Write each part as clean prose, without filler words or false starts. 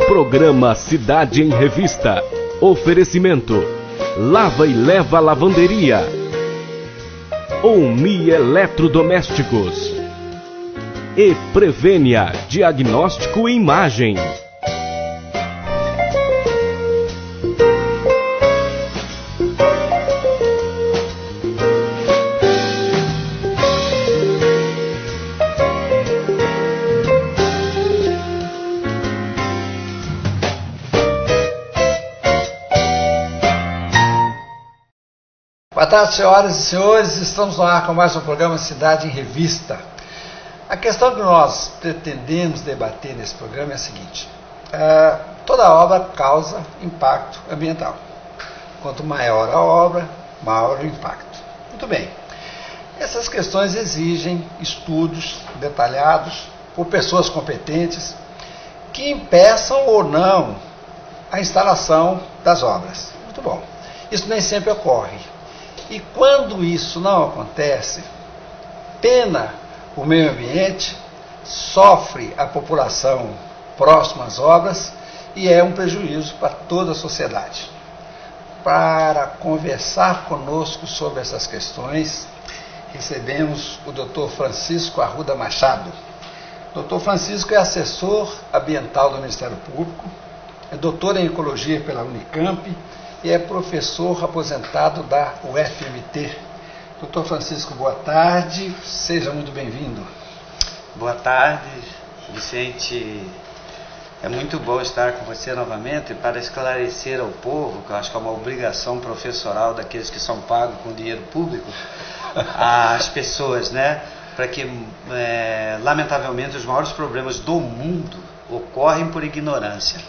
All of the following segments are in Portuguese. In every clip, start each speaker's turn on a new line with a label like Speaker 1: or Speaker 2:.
Speaker 1: Programa Cidade em Revista. Oferecimento: Lava e Leva Lavanderia. Omi Eletrodomésticos. E Prevênia Diagnóstico e Imagem.
Speaker 2: Boa tarde, senhoras e senhores. Estamos no ar com mais um programa Cidade em Revista. A questão que nós pretendemos debater nesse programa é a seguinte: toda obra causa impacto ambiental. Quanto maior a obra, maior o impacto. Muito bem. Essas questões exigem estudos detalhados por pessoas competentes que impeçam ou não a instalação das obras. Muito bom. Isso nem sempre ocorre. E quando isso não acontece, pena o meio ambiente, sofre a população próxima às obras e é um prejuízo para toda a sociedade. Para conversar conosco sobre essas questões, recebemos o Dr. Francisco Arruda Machado. Dr. Francisco é assessor ambiental do Ministério Público, é doutor em Ecologia pela Unicamp e é professor aposentado da UFMT. Doutor Francisco, boa tarde, seja muito bem-vindo.
Speaker 3: Boa tarde, Vicente. É muito bom estar com você novamente para esclarecer ao povo, que eu acho que é uma obrigação professoral daqueles que são pagos com dinheiro público, às pessoas, né? Para que, lamentavelmente, os maiores problemas do mundo ocorrem por ignorância.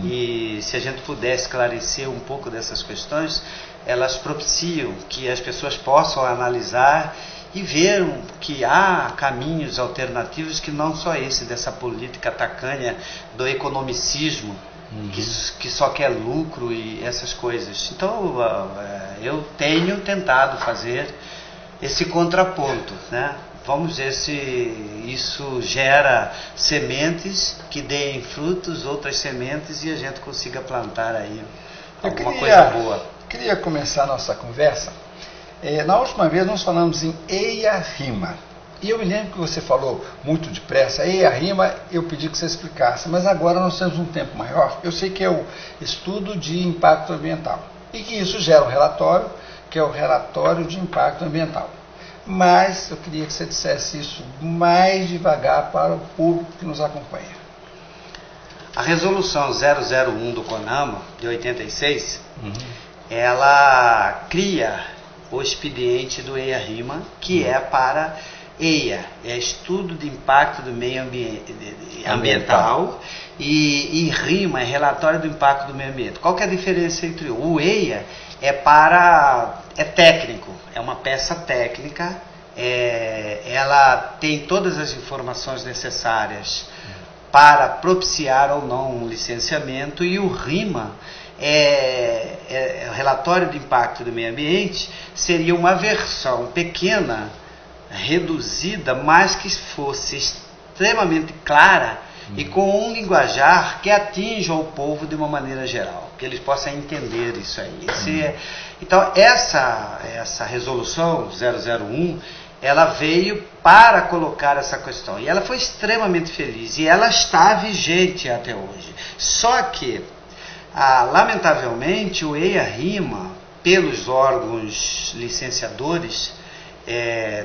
Speaker 3: E se a gente puder esclarecer um pouco dessas questões, elas propiciam que as pessoas possam analisar e ver que há caminhos alternativos que não só esse dessa política tacanha do economicismo, que só quer lucro e essas coisas. Então eu tenho tentado fazer esse contraponto, né? Vamos ver se isso gera sementes que deem frutos, outras sementes, e a gente consiga plantar aí alguma coisa boa.
Speaker 2: Queria começar a nossa conversa. Na última vez nós falamos em EIA-RIMA. E eu me lembro que você falou muito depressa. EIA-RIMA eu pedi que você explicasse, mas agora nós temos um tempo maior. Eu sei que é o estudo de impacto ambiental. E que isso gera um relatório, que é o relatório de impacto ambiental. Mas eu queria que você dissesse isso mais devagar para o público que nos acompanha.
Speaker 3: A resolução 001 do CONAMA, de 86, ela cria o expediente do EIA-RIMA, que é para EIA, é Estudo de Impacto do Meio Ambiental, e RIMA é Relatório do Impacto do Meio Ambiente. Qual que é a diferença entre o EIA? É técnico, é uma peça técnica, ela tem todas as informações necessárias para propiciar ou não um licenciamento, e o RIMA, o Relatório de Impacto do Meio Ambiente, seria uma versão pequena, reduzida, mas que fosse extremamente clara e com um linguajar que atinja o povo de uma maneira geral, que eles possam entender isso aí. Então, essa resolução 001, ela veio para colocar essa questão, e ela foi extremamente feliz, e ela está vigente até hoje. Só que, lamentavelmente, o EIA-RIMA, pelos órgãos licenciadores,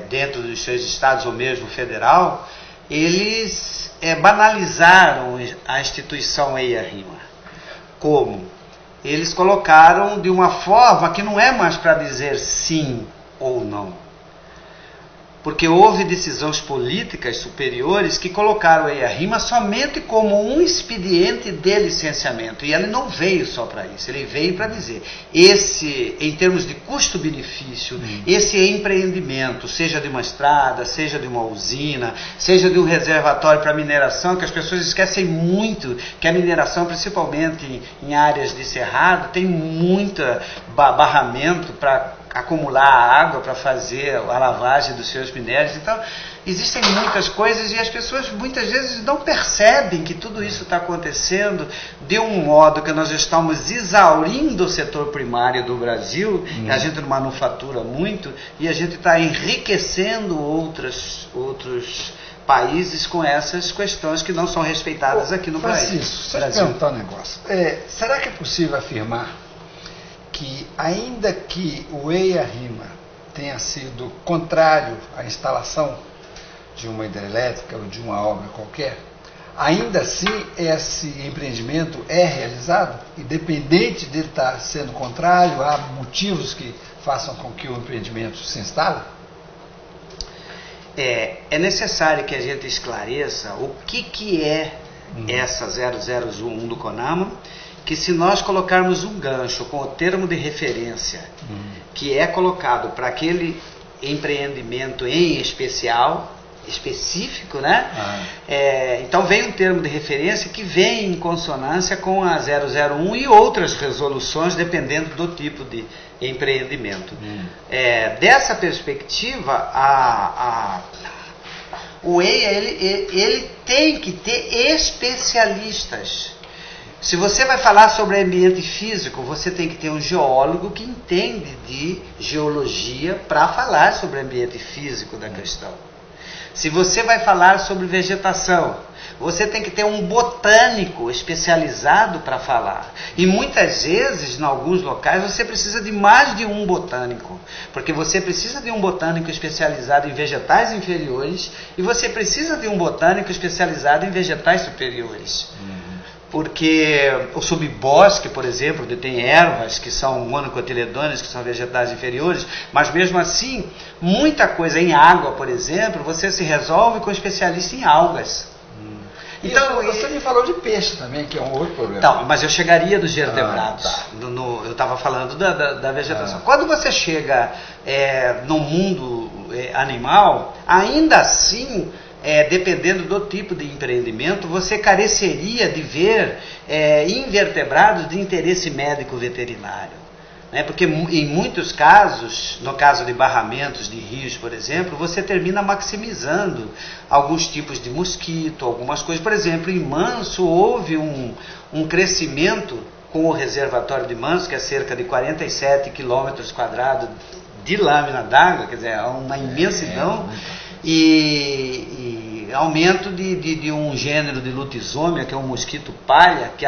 Speaker 3: dentro dos seus estados ou mesmo federal, eles banalizaram a instituição EIA-RIMA. Como? Eles colocaram de uma forma que não é mais para dizer sim ou não. Porque houve decisões políticas superiores que colocaram o EIA-RIMA somente como um expediente de licenciamento. E ele não veio só para isso, ele veio para dizer, em termos de custo-benefício, esse empreendimento, seja de uma estrada, seja de uma usina, seja de um reservatório para mineração, que as pessoas esquecem muito que a mineração, principalmente em áreas de cerrado, tem muito barramento para acumular água para fazer a lavagem dos seus minérios. Então, existem muitas coisas e as pessoas muitas vezes não percebem que tudo isso está acontecendo de um modo que nós estamos exaurindo o setor primário do Brasil, a gente não manufatura muito, e a gente está enriquecendo outros países com essas questões que não são respeitadas aqui no Brasil.
Speaker 2: Francisco, deixa eu te perguntar um negócio. Será que é possível afirmar que, ainda que o EIA-RIMA tenha sido contrário à instalação de uma hidrelétrica ou de uma obra qualquer, ainda assim esse empreendimento é realizado? Independente de estar sendo contrário, há motivos que façam com que o empreendimento se instale?
Speaker 3: É necessário que a gente esclareça o que é essa 0001 do CONAMA, que se nós colocarmos um gancho com o termo de referência que é colocado para aquele empreendimento em específico, né? Então vem um termo de referência que vem em consonância com a 001 e outras resoluções, dependendo do tipo de empreendimento. Dessa perspectiva, o EIA ele tem que ter especialistas. Se você vai falar sobre ambiente físico, você tem que ter um geólogo que entende de geologia para falar sobre o ambiente físico da questão. Se você vai falar sobre vegetação, você tem que ter um botânico especializado para falar. E muitas vezes, em alguns locais, você precisa de mais de um botânico. Porque você precisa de um botânico especializado em vegetais inferiores e você precisa de um botânico especializado em vegetais superiores. Porque o subbosque, por exemplo, tem ervas que são monocotiledôneas, que são vegetais inferiores, mas mesmo assim, muita coisa em água, por exemplo, você se resolve com especialista em algas.
Speaker 2: Então, você me falou de peixe também, que é um outro problema.
Speaker 3: Então, mas eu chegaria dos vertebrados. Eu estava falando da vegetação. Quando você chega no mundo animal, ainda assim, dependendo do tipo de empreendimento, você careceria de ver invertebrados de interesse médico veterinário. Porque em muitos casos, no caso de barramentos de rios, por exemplo, você termina maximizando alguns tipos de mosquito, algumas coisas. Por exemplo, em Manso houve um crescimento com o reservatório de Manso, que é cerca de 47 quilômetros quadrados de lâmina d'água, quer dizer, é uma imensidão, e aumento de um gênero de lutisômia, que é um mosquito palha, que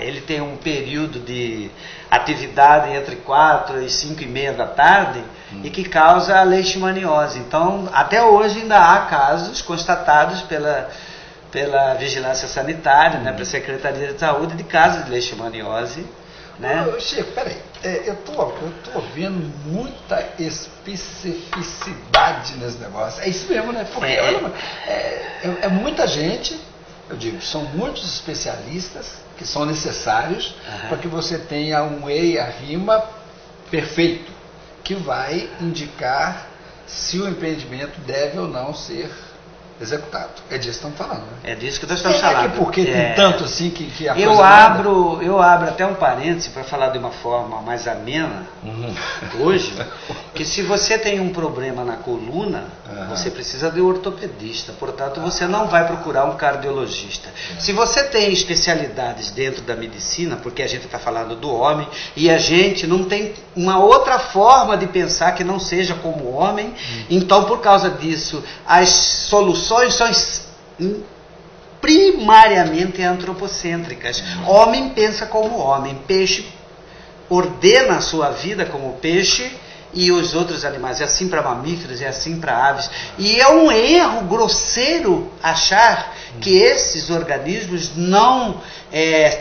Speaker 3: ele tem um período de atividade entre 4 e 5 e meia da tarde e que causa a leishmaniose. Então, até hoje ainda há casos constatados pela Vigilância Sanitária, pela Secretaria de Saúde, de casos de leishmaniose.
Speaker 2: Chico, peraí, eu tô vendo muita especificidade nesse negócio. É isso mesmo, né? Porque é muita gente, eu digo, são muitos especialistas que são necessários para que você tenha um EIA-RIMA perfeito, que vai indicar se o empreendimento deve ou não ser executado. É disso que estamos falando, né?
Speaker 3: É disso que nós estamos falando.
Speaker 2: Porque tem tanto assim que a coisa
Speaker 3: eu abro até um parêntese para falar de uma forma mais amena hoje, que se você tem um problema na coluna, você precisa de um ortopedista, portanto você não vai procurar um cardiologista. Se você tem especialidades dentro da medicina, porque a gente está falando do homem, e a gente não tem uma outra forma de pensar que não seja como o homem, então por causa disso, as soluções são primariamente antropocêntricas. Homem pensa como homem, peixe ordena a sua vida como peixe e os outros animais. É assim para mamíferos, é assim para aves. E é um erro grosseiro achar que esses organismos não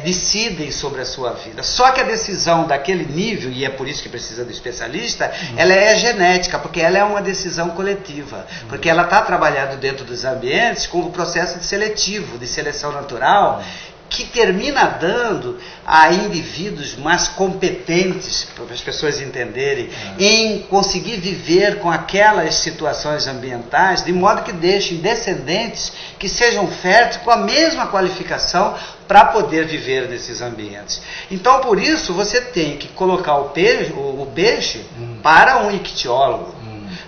Speaker 3: decidem sobre a sua vida. Só que a decisão daquele nível, e é por isso que precisa do especialista, ela é genética, porque ela é uma decisão coletiva. Porque ela está trabalhando dentro dos ambientes com o processo seletivo, de seleção natural, que termina dando a indivíduos mais competentes, para as pessoas entenderem, em conseguir viver com aquelas situações ambientais, de modo que deixem descendentes que sejam férteis com a mesma qualificação para poder viver nesses ambientes. Então, por isso, você tem que colocar o peixe para um ictiólogo.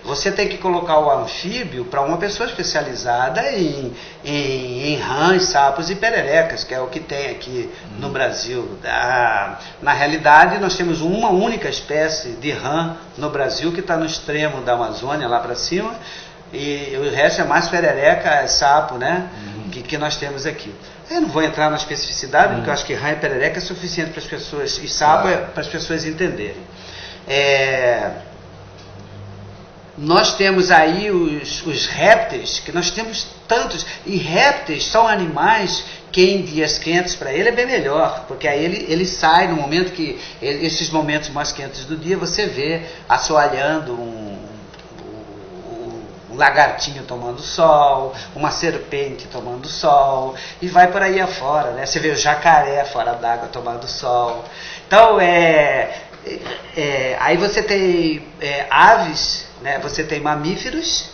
Speaker 3: Você tem que colocar o anfíbio para uma pessoa especializada em rãs, sapos e pererecas, que é o que tem aqui no Brasil. Na realidade, nós temos uma única espécie de rã no Brasil, que está no extremo da Amazônia, lá para cima, e o resto é mais perereca, sapo, né? Que nós temos aqui. Eu não vou entrar na especificidade, porque eu acho que rã e perereca é suficiente para as pessoas, e sapo é para as pessoas entenderem. Nós temos aí os répteis, que nós temos tantos, e répteis são animais que em dias quentes para ele é bem melhor, porque aí ele sai no momento que, esses momentos mais quentes do dia, você vê assoalhando um lagartinho tomando sol, uma serpente tomando sol, e vai por aí afora, né? Você vê o jacaré fora d'água tomando sol. Então, aí você tem aves, né? Você tem mamíferos,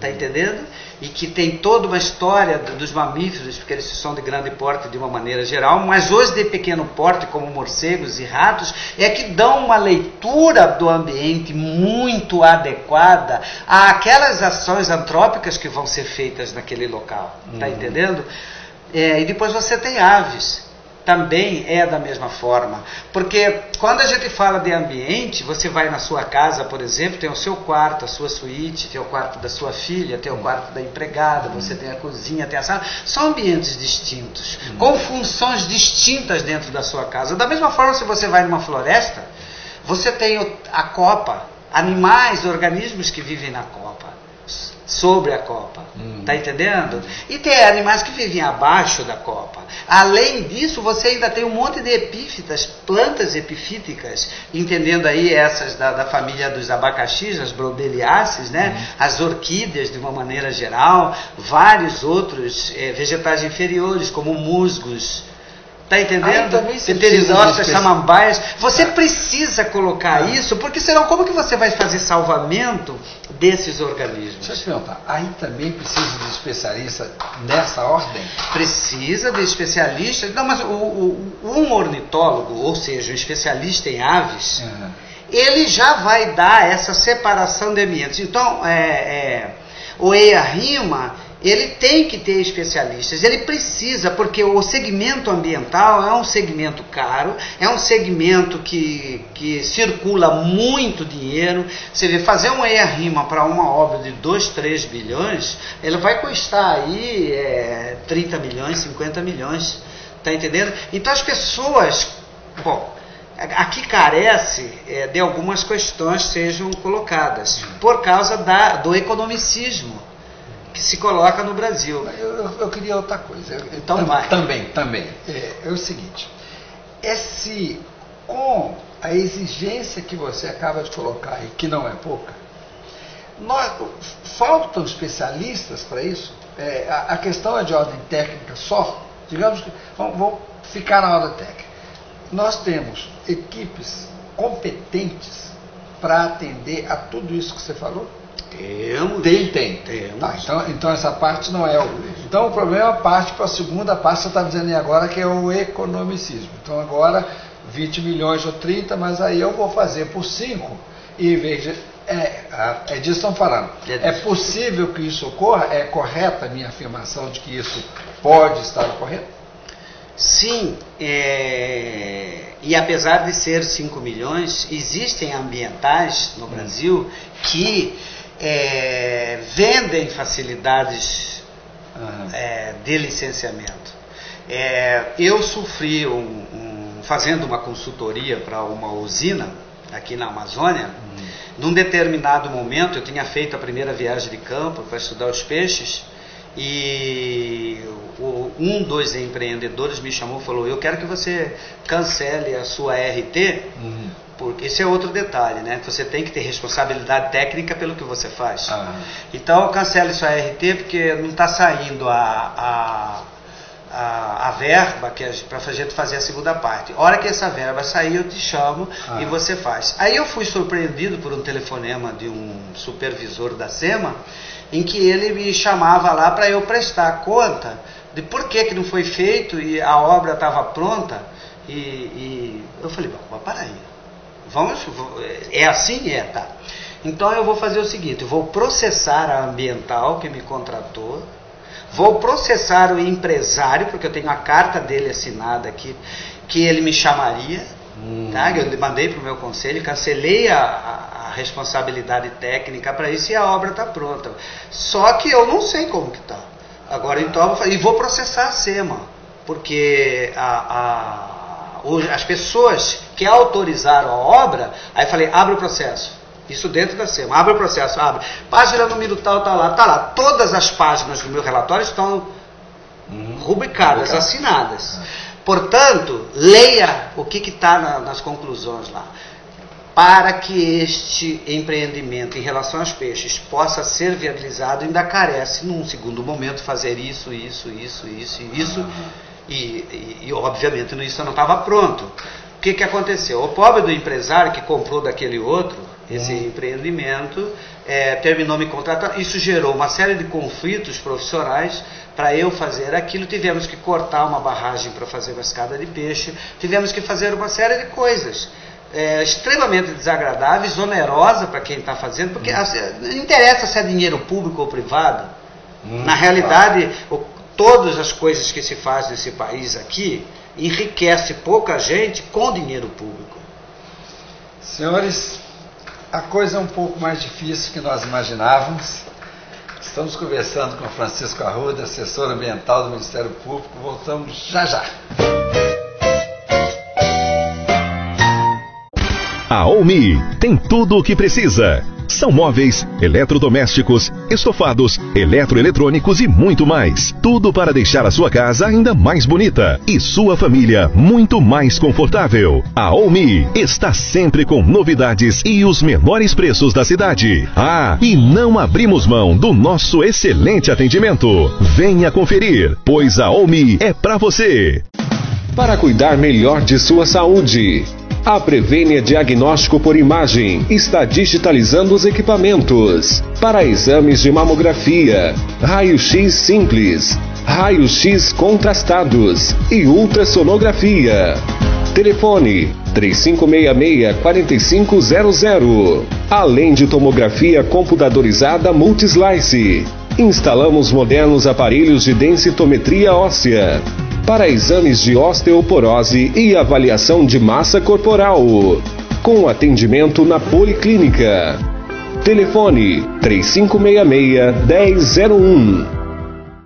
Speaker 3: tá entendendo? E que tem toda uma história dos mamíferos, porque eles são de grande porte de uma maneira geral, mas os de pequeno porte, como morcegos e ratos, é que dão uma leitura do ambiente muito adequada àquelas ações antrópicas que vão ser feitas naquele local, tá entendendo? E depois você tem aves. Também é da mesma forma, porque quando a gente fala de ambiente, você vai na sua casa, por exemplo, tem o seu quarto, a sua suíte, tem o quarto da sua filha, tem o quarto da empregada, você tem a cozinha, tem a sala, são ambientes distintos, com funções distintas dentro da sua casa. Da mesma forma, se você vai numa floresta, você tem a copa, animais, organismos que vivem na copa, sobre a copa, tá entendendo? E tem animais que vivem abaixo da copa. Além disso, você ainda tem um monte de epífitas, plantas epifíticas, entendendo aí essas da família dos abacaxis, as bromeliáceas, né? As orquídeas de uma maneira geral, vários outros vegetais inferiores, como musgos. Tá entendendo? Pteridófitas, samambaias. Você precisa colocar isso, porque senão como que você vai fazer salvamento desses organismos?
Speaker 2: Deixa eu te perguntar, aí também precisa de especialista nessa ordem?
Speaker 3: Precisa de especialistas. Não, mas um ornitólogo, ou seja, um especialista em aves, ele já vai dar essa separação de ambientes. Então, o EIA-RIMA, ele tem que ter especialistas, ele precisa, porque o segmento ambiental é um segmento caro, é um segmento que circula muito dinheiro. Você vê, fazer um EIA-RIMA para uma obra de 2, 3 bilhões, ele vai custar aí 30 milhões, 50 milhões, tá entendendo? Então as pessoas, aqui carece de algumas questões sejam colocadas, por causa do economicismo que se coloca no Brasil.
Speaker 2: Eu queria outra coisa.
Speaker 3: Então vai.
Speaker 2: Também. É o seguinte, com a exigência que você acaba de colocar e que não é pouca, faltam especialistas para isso? A questão é de ordem técnica só? Digamos que, vamos ficar na ordem técnica. Nós temos equipes competentes para atender a tudo isso que você falou? Temos. Tá, então essa parte não é Então o problema parte para a segunda parte, você está dizendo aí agora, que é o economicismo. Então agora 20 milhões ou 30, mas aí eu vou fazer por 5 e veja, é disso que estão falando. É possível que isso ocorra? É correta a minha afirmação de que isso pode estar ocorrendo?
Speaker 3: Sim, e apesar de ser 5 milhões, existem ambientais no Brasil que vendem facilidades de licenciamento. Eu sofri fazendo uma consultoria para uma usina aqui na Amazônia. Num determinado momento, eu tinha feito a primeira viagem de campo para estudar os peixes, e dos empreendedores me chamou e falou: eu quero que você cancele a sua RT, porque esse é outro detalhe, né? Você tem que ter responsabilidade técnica pelo que você faz. Então cancele sua RT, porque não está saindo a a verba para a gente fazer a segunda parte. A hora que essa verba sair, eu te chamo e você faz. Aí eu fui surpreendido por um telefonema de um supervisor da SEMA, em que ele me chamava lá para eu prestar conta de por que não foi feito e a obra estava pronta. E eu falei, para aí. É assim? Tá. Então eu vou fazer o seguinte, vou processar a ambiental que me contratou, vou processar o empresário, porque eu tenho a carta dele assinada aqui, que ele me chamaria, tá? Eu mandei para o meu conselho, cancelei a responsabilidade técnica para isso e a obra está pronta. Só que eu não sei como que está. Agora então eu vou processar a SEMA, porque as pessoas que autorizaram a obra, aí falei, abre o processo. Isso dentro da SEMA, abre o processo, abre. Página número tal, tá lá. Todas as páginas do meu relatório estão rubricadas, assinadas. Portanto, leia o que está nas conclusões lá. Para que este empreendimento em relação aos peixes possa ser viabilizado, ainda carece, num segundo momento, fazer isso. E obviamente isso não estava pronto. O que aconteceu? O pobre do empresário que comprou daquele outro, esse empreendimento, terminou me contratando. Isso gerou uma série de conflitos profissionais. Para eu fazer aquilo, tivemos que cortar uma barragem para fazer uma escada de peixe, tivemos que fazer uma série de coisas extremamente desagradáveis, onerosa para quem está fazendo, porque não interessa se é dinheiro público ou privado. Na realidade, todas as coisas que se faz nesse país aqui enriquece pouca gente com dinheiro público.
Speaker 2: Senhores, a coisa é um pouco mais difícil que nós imaginávamos. Estamos conversando com Francisco Arruda, assessor ambiental do Ministério Público. Voltamos já.
Speaker 1: A Omi tem tudo o que precisa. São móveis, eletrodomésticos, estofados, eletroeletrônicos e muito mais. Tudo para deixar a sua casa ainda mais bonita e sua família muito mais confortável. A Omi está sempre com novidades e os menores preços da cidade. E não abrimos mão do nosso excelente atendimento. Venha conferir, pois a Omi é para você. Para cuidar melhor de sua saúde, a Prevênia Diagnóstico por Imagem está digitalizando os equipamentos para exames de mamografia, raio-x simples, raio-x contrastados e ultrassonografia. Telefone 3566-4500. Além de tomografia computadorizada Multislice. Instalamos modernos aparelhos de densitometria óssea para exames de osteoporose e avaliação de massa corporal, com atendimento na Policlínica. Telefone 3566-1001.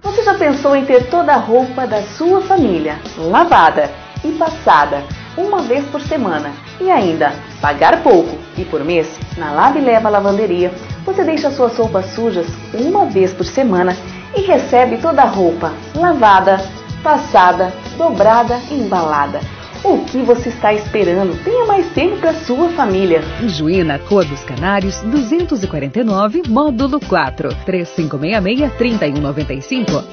Speaker 4: Você já pensou em ter toda a roupa da sua família lavada e passada uma vez por semana e ainda pagar pouco e por mês? Na Lava e Leva Lavanderia, você deixa suas roupas sujas uma vez por semana e recebe toda a roupa lavada, passada, dobrada e embalada. O que você está esperando? Tenha mais tempo para sua família.
Speaker 5: Juína, Rua dos Canários, 249, módulo 4, 3566-3195.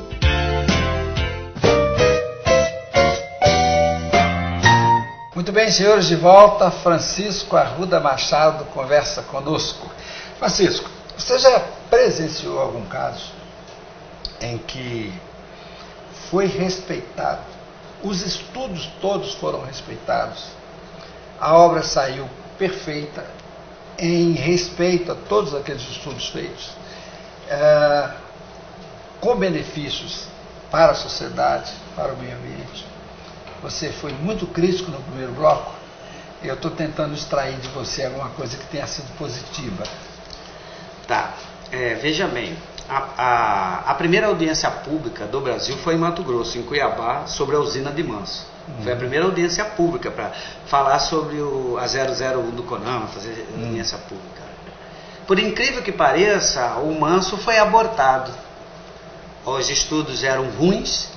Speaker 2: Muito bem, senhores, de volta. Francisco Arruda Machado conversa conosco. Francisco, você já presenciou algum caso em que foi respeitado, os estudos todos foram respeitados, a obra saiu perfeita em respeito a todos aqueles estudos feitos, com benefícios para a sociedade, para o meio ambiente? Você foi muito crítico no primeiro bloco. Eu estou tentando extrair de você alguma coisa que tenha sido positiva.
Speaker 3: Tá, veja bem, a primeira audiência pública do Brasil foi em Mato Grosso, em Cuiabá, sobre a usina de Manso. Foi a primeira audiência pública para falar sobre a 001 do CONAMA, fazer audiência pública. Por incrível que pareça, o Manso foi abortado. Os estudos eram ruins,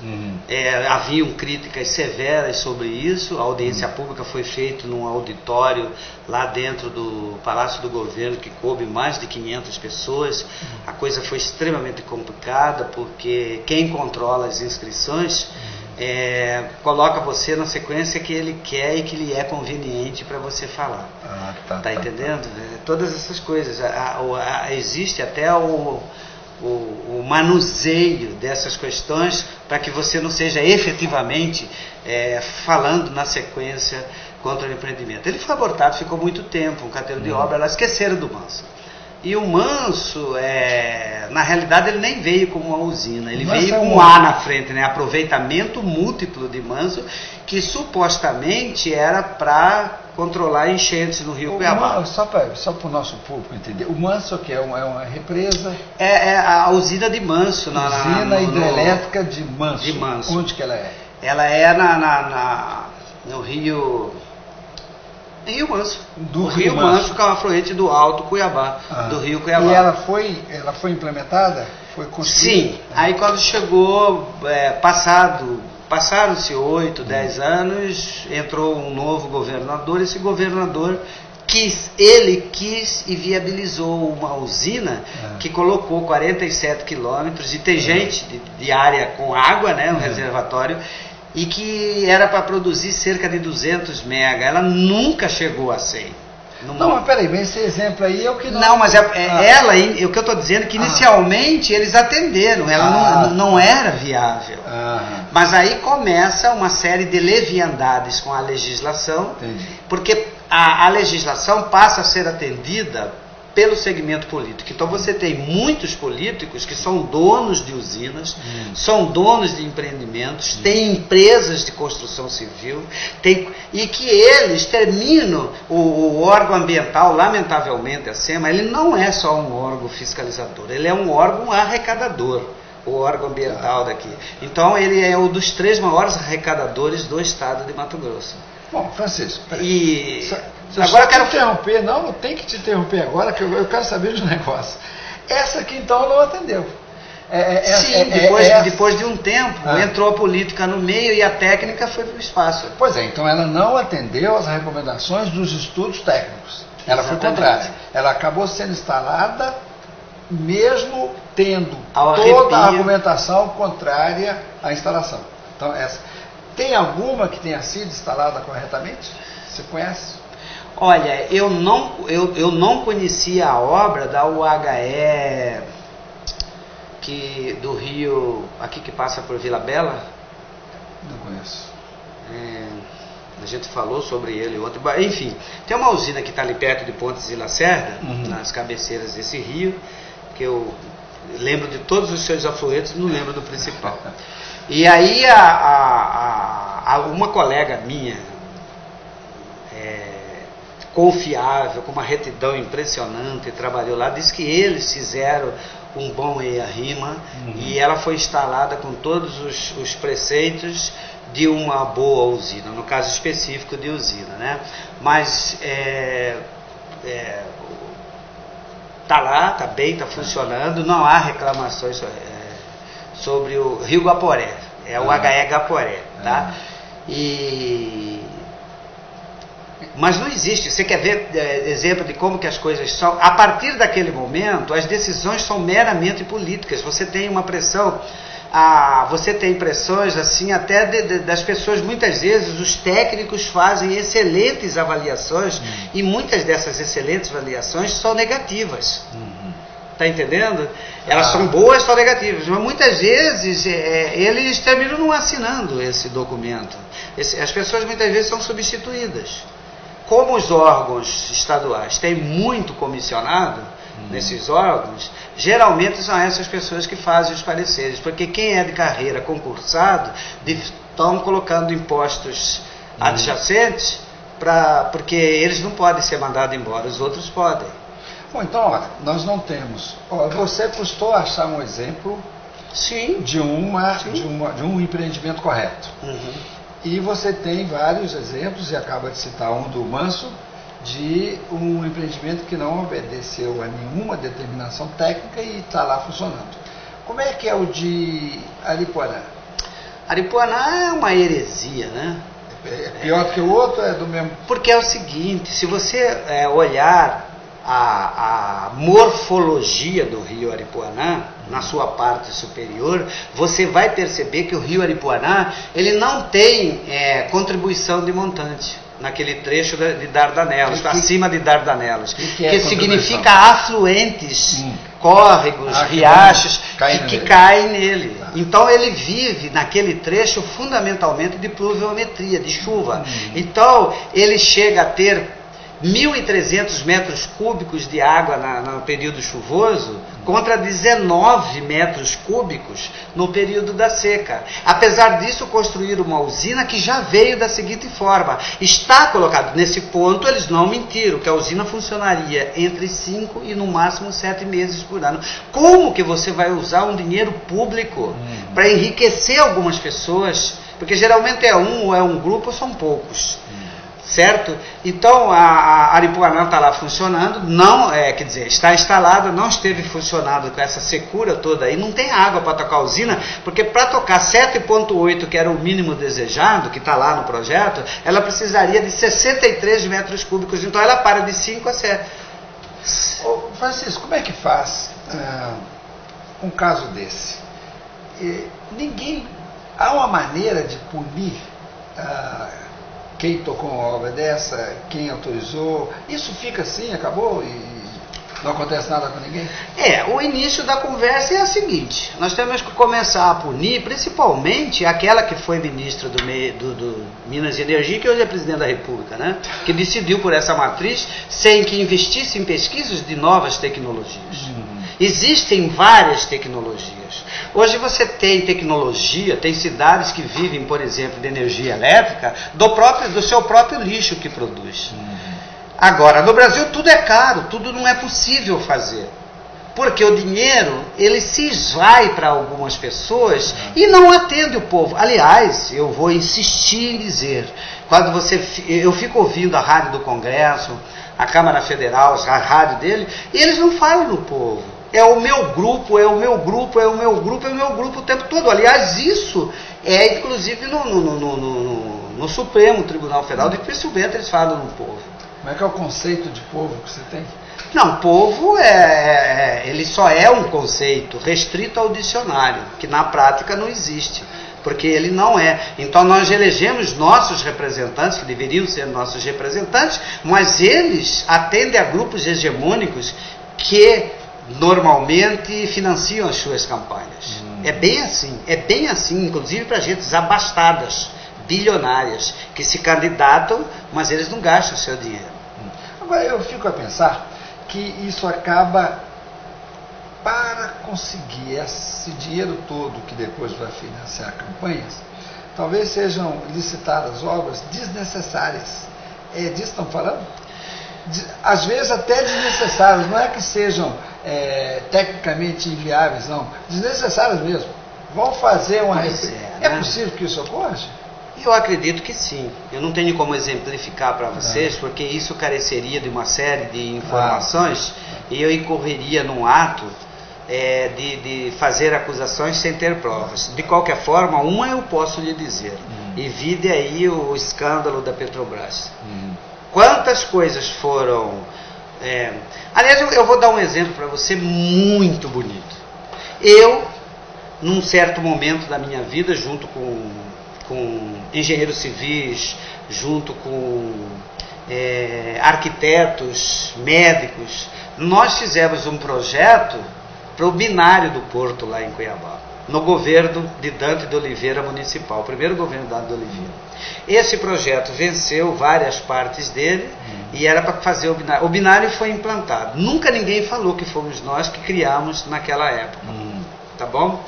Speaker 3: haviam críticas severas sobre isso. A audiência pública foi feita num auditório lá dentro do Palácio do Governo, que coube mais de 500 pessoas. A coisa foi extremamente complicada, porque quem controla as inscrições coloca você na sequência que ele quer e que lhe é conveniente para você falar. Tá entendendo? Todas essas coisas. Existe até o manuseio dessas questões para que você não seja efetivamente falando na sequência contra o empreendimento. Ele foi abortado, ficou muito tempo, um canteiro de obra, elas esqueceram do Manso. E o Manso, na realidade, ele nem veio como uma usina, ele veio com um A na frente, né? Aproveitamento múltiplo de Manso, que supostamente era para controlar enchentes no Rio Cuiabá.
Speaker 2: Só para o nosso público entender, o Manso que é uma represa?
Speaker 3: É a usina de Manso.
Speaker 2: Usina hidrelétrica de Manso.
Speaker 3: De Manso.
Speaker 2: Onde que ela é?
Speaker 3: Ela é no Rio... Rio Manso. Do Rio Manso, que é um afluente do Alto Cuiabá, do Rio Cuiabá.
Speaker 2: E ela foi implementada? Foi construída?
Speaker 3: Sim. Aí quando chegou, passaram-se 8, 10 anos, entrou um novo governador. Esse governador quis e viabilizou uma usina que colocou 47 quilômetros e tem gente de área com água, né, um reservatório, e que era para produzir cerca de 200 mega. Ela nunca chegou a 100.
Speaker 2: Não, mas peraí, esse exemplo aí é o que não...
Speaker 3: Não, mas o que eu estou dizendo é que inicialmente eles atenderam, ela não era viável. Mas aí começa uma série de leviandades com a legislação, porque a legislação passa a ser atendida pelo segmento político. Então você tem muitos políticos que são donos de usinas, são donos de empreendimentos, têm empresas de construção civil, e que eles terminam o órgão ambiental, lamentavelmente a SEMA, ele não é só um órgão fiscalizador, ele é um órgão arrecadador, o órgão ambiental daqui. Então ele é um dos 3 maiores arrecadadores do estado de Mato Grosso.
Speaker 2: Bom, Francisco,
Speaker 3: agora eu quero
Speaker 2: interromper, não tem que te interromper agora, que eu quero saber de um negócio. Essa aqui então não atendeu.
Speaker 3: Sim, depois de um tempo entrou a política no meio e a técnica foi para o espaço.
Speaker 2: Pois é, então ela não atendeu às recomendações dos estudos técnicos. Ela foi contrária. Ela acabou sendo instalada mesmo tendo toda a argumentação contrária à instalação. Então tem alguma que tenha sido instalada corretamente? Você conhece?
Speaker 3: Olha, eu não conhecia a obra da UHE do Rio, aqui que passa por Vila Bela.
Speaker 2: Não conheço.
Speaker 3: A gente falou sobre ele ontem. Enfim, tem uma usina que está ali perto de Pontes e Lacerda, nas cabeceiras desse rio, que eu lembro de todos os seus afluentes, não lembro do principal. E aí uma colega minha, confiável, com uma retidão impressionante, trabalhou lá, disse que eles fizeram um bom EIA-RIMA e ela foi instalada com todos os preceitos de uma boa usina, no caso específico de usina, né? Mas tá lá, tá bem, tá funcionando, não há reclamações sobre o Rio Guaporé, é o HE Guaporé, tá? Mas não existe. Você quer ver exemplo de como que as coisas são? A partir daquele momento, as decisões são meramente políticas. Você tem uma pressão, você tem pressões assim até das pessoas. Muitas vezes os técnicos fazem excelentes avaliações e muitas dessas excelentes avaliações são negativas. Está entendendo? Elas são boas, são negativas, mas muitas vezes eles terminam não assinando esse documento. As pessoas muitas vezes são substituídas. Como os órgãos estaduais têm muito comissionado nesses órgãos, geralmente são essas pessoas que fazem os pareceres, porque quem é de carreira concursado estão colocando impostos adjacentes, porque eles não podem ser mandados embora, os outros podem.
Speaker 2: Bom, então, olha, nós não temos... Você custou achar um exemplo de um empreendimento correto. E você tem vários exemplos, e acaba de citar um do Manso, de um empreendimento que não obedeceu a nenhuma determinação técnica e está lá funcionando. Como é que é o de Aripuanã?
Speaker 3: Aripuanã é uma heresia, né?
Speaker 2: É pior do que o outro, é do mesmo...
Speaker 3: Porque é o seguinte, se você olhar a morfologia do rio Aripuanã, na sua parte superior, você vai perceber que o rio Aripuanã, ele não tem contribuição de montante naquele trecho de Dardanelos, acima de Dardanelos, que significa afluentes, córregos, riachos, que caem nele. Então ele vive naquele trecho fundamentalmente de pluviometria, de chuva. Então ele chega a ter 1.300 metros cúbicos de água no período chuvoso, contra 19 metros cúbicos no período da seca. Apesar disso, construíram uma usina que já veio da seguinte forma. Está colocado nesse ponto, eles não mentiram, que a usina funcionaria entre 5 e no máximo 7 meses por ano. Como que você vai usar um dinheiro público para enriquecer algumas pessoas? Porque geralmente é um, ou é um grupo, ou são poucos. Certo? Então a Aripuanã está lá funcionando, não, quer dizer, está instalada, não esteve funcionando com essa secura toda aí, não tem água para tocar a usina, porque para tocar 7,8, que era o mínimo desejado, que está lá no projeto, ela precisaria de 63 metros cúbicos, então ela para de 5 a 7.
Speaker 2: Ô, Francisco, como é que faz um caso desse? Há uma maneira de punir quem tocou uma obra dessa, quem autorizou, isso fica assim, acabou e não acontece nada com ninguém?
Speaker 3: O início da conversa é a seguinte: nós temos que começar a punir principalmente aquela que foi ministra do Minas e Energia, que hoje é presidente da República, né? Que decidiu por essa matriz sem que investisse em pesquisas de novas tecnologias. Existem várias tecnologias. Hoje você tem tecnologia, tem cidades que vivem, por exemplo, de energia elétrica do seu próprio lixo que produz. Agora, no Brasil tudo é caro, tudo não é possível fazer. Porque o dinheiro, ele se esvai para algumas pessoas e não atende o povo. Aliás, eu vou insistir em dizer, eu fico ouvindo a rádio do Congresso, a Câmara Federal, a rádio dele, e eles não falam no povo. É o meu grupo, é o meu grupo, é o meu grupo, é o meu grupo o tempo todo. Aliás, isso é inclusive no Supremo Tribunal Federal, dificilmente eles falam no povo.
Speaker 2: Como é que é o conceito de povo que você tem?
Speaker 3: Não, povo ele só é um conceito restrito ao dicionário, que na prática não existe, porque ele não é. Então nós elegemos nossos representantes, que deveriam ser nossos representantes, mas eles atendem a grupos hegemônicos que normalmente financiam as suas campanhas. É bem assim, inclusive para gentes abastadas, bilionárias, que se candidatam, mas eles não gastam o seu dinheiro.
Speaker 2: Agora eu fico a pensar que isso acaba, para conseguir esse dinheiro todo que depois vai financiar campanhas, talvez sejam licitadas obras desnecessárias. É disso que estão falando? Às vezes até desnecessárias, não é que sejam tecnicamente inviáveis, não, desnecessárias mesmo. Vão fazer uma... É possível que isso ocorra?
Speaker 3: Eu acredito que sim. Eu não tenho como exemplificar para vocês, porque isso careceria de uma série de informações e eu incorreria num ato de fazer acusações sem ter provas. De qualquer forma, uma eu posso lhe dizer. E vide aí o escândalo da Petrobras. Quantas coisas foram... Aliás, eu vou dar um exemplo para você muito bonito. Eu, num certo momento da minha vida, junto com engenheiros civis, junto com arquitetos, médicos, nós fizemos um projeto para o binário do Porto lá em Cuiabá, no governo de Dante de Oliveira municipal, o primeiro governo de Dante de Oliveira. Esse projeto venceu várias partes dele e era para fazer o binário. O binário foi implantado. Nunca ninguém falou que fomos nós que criamos naquela época. Tá bom?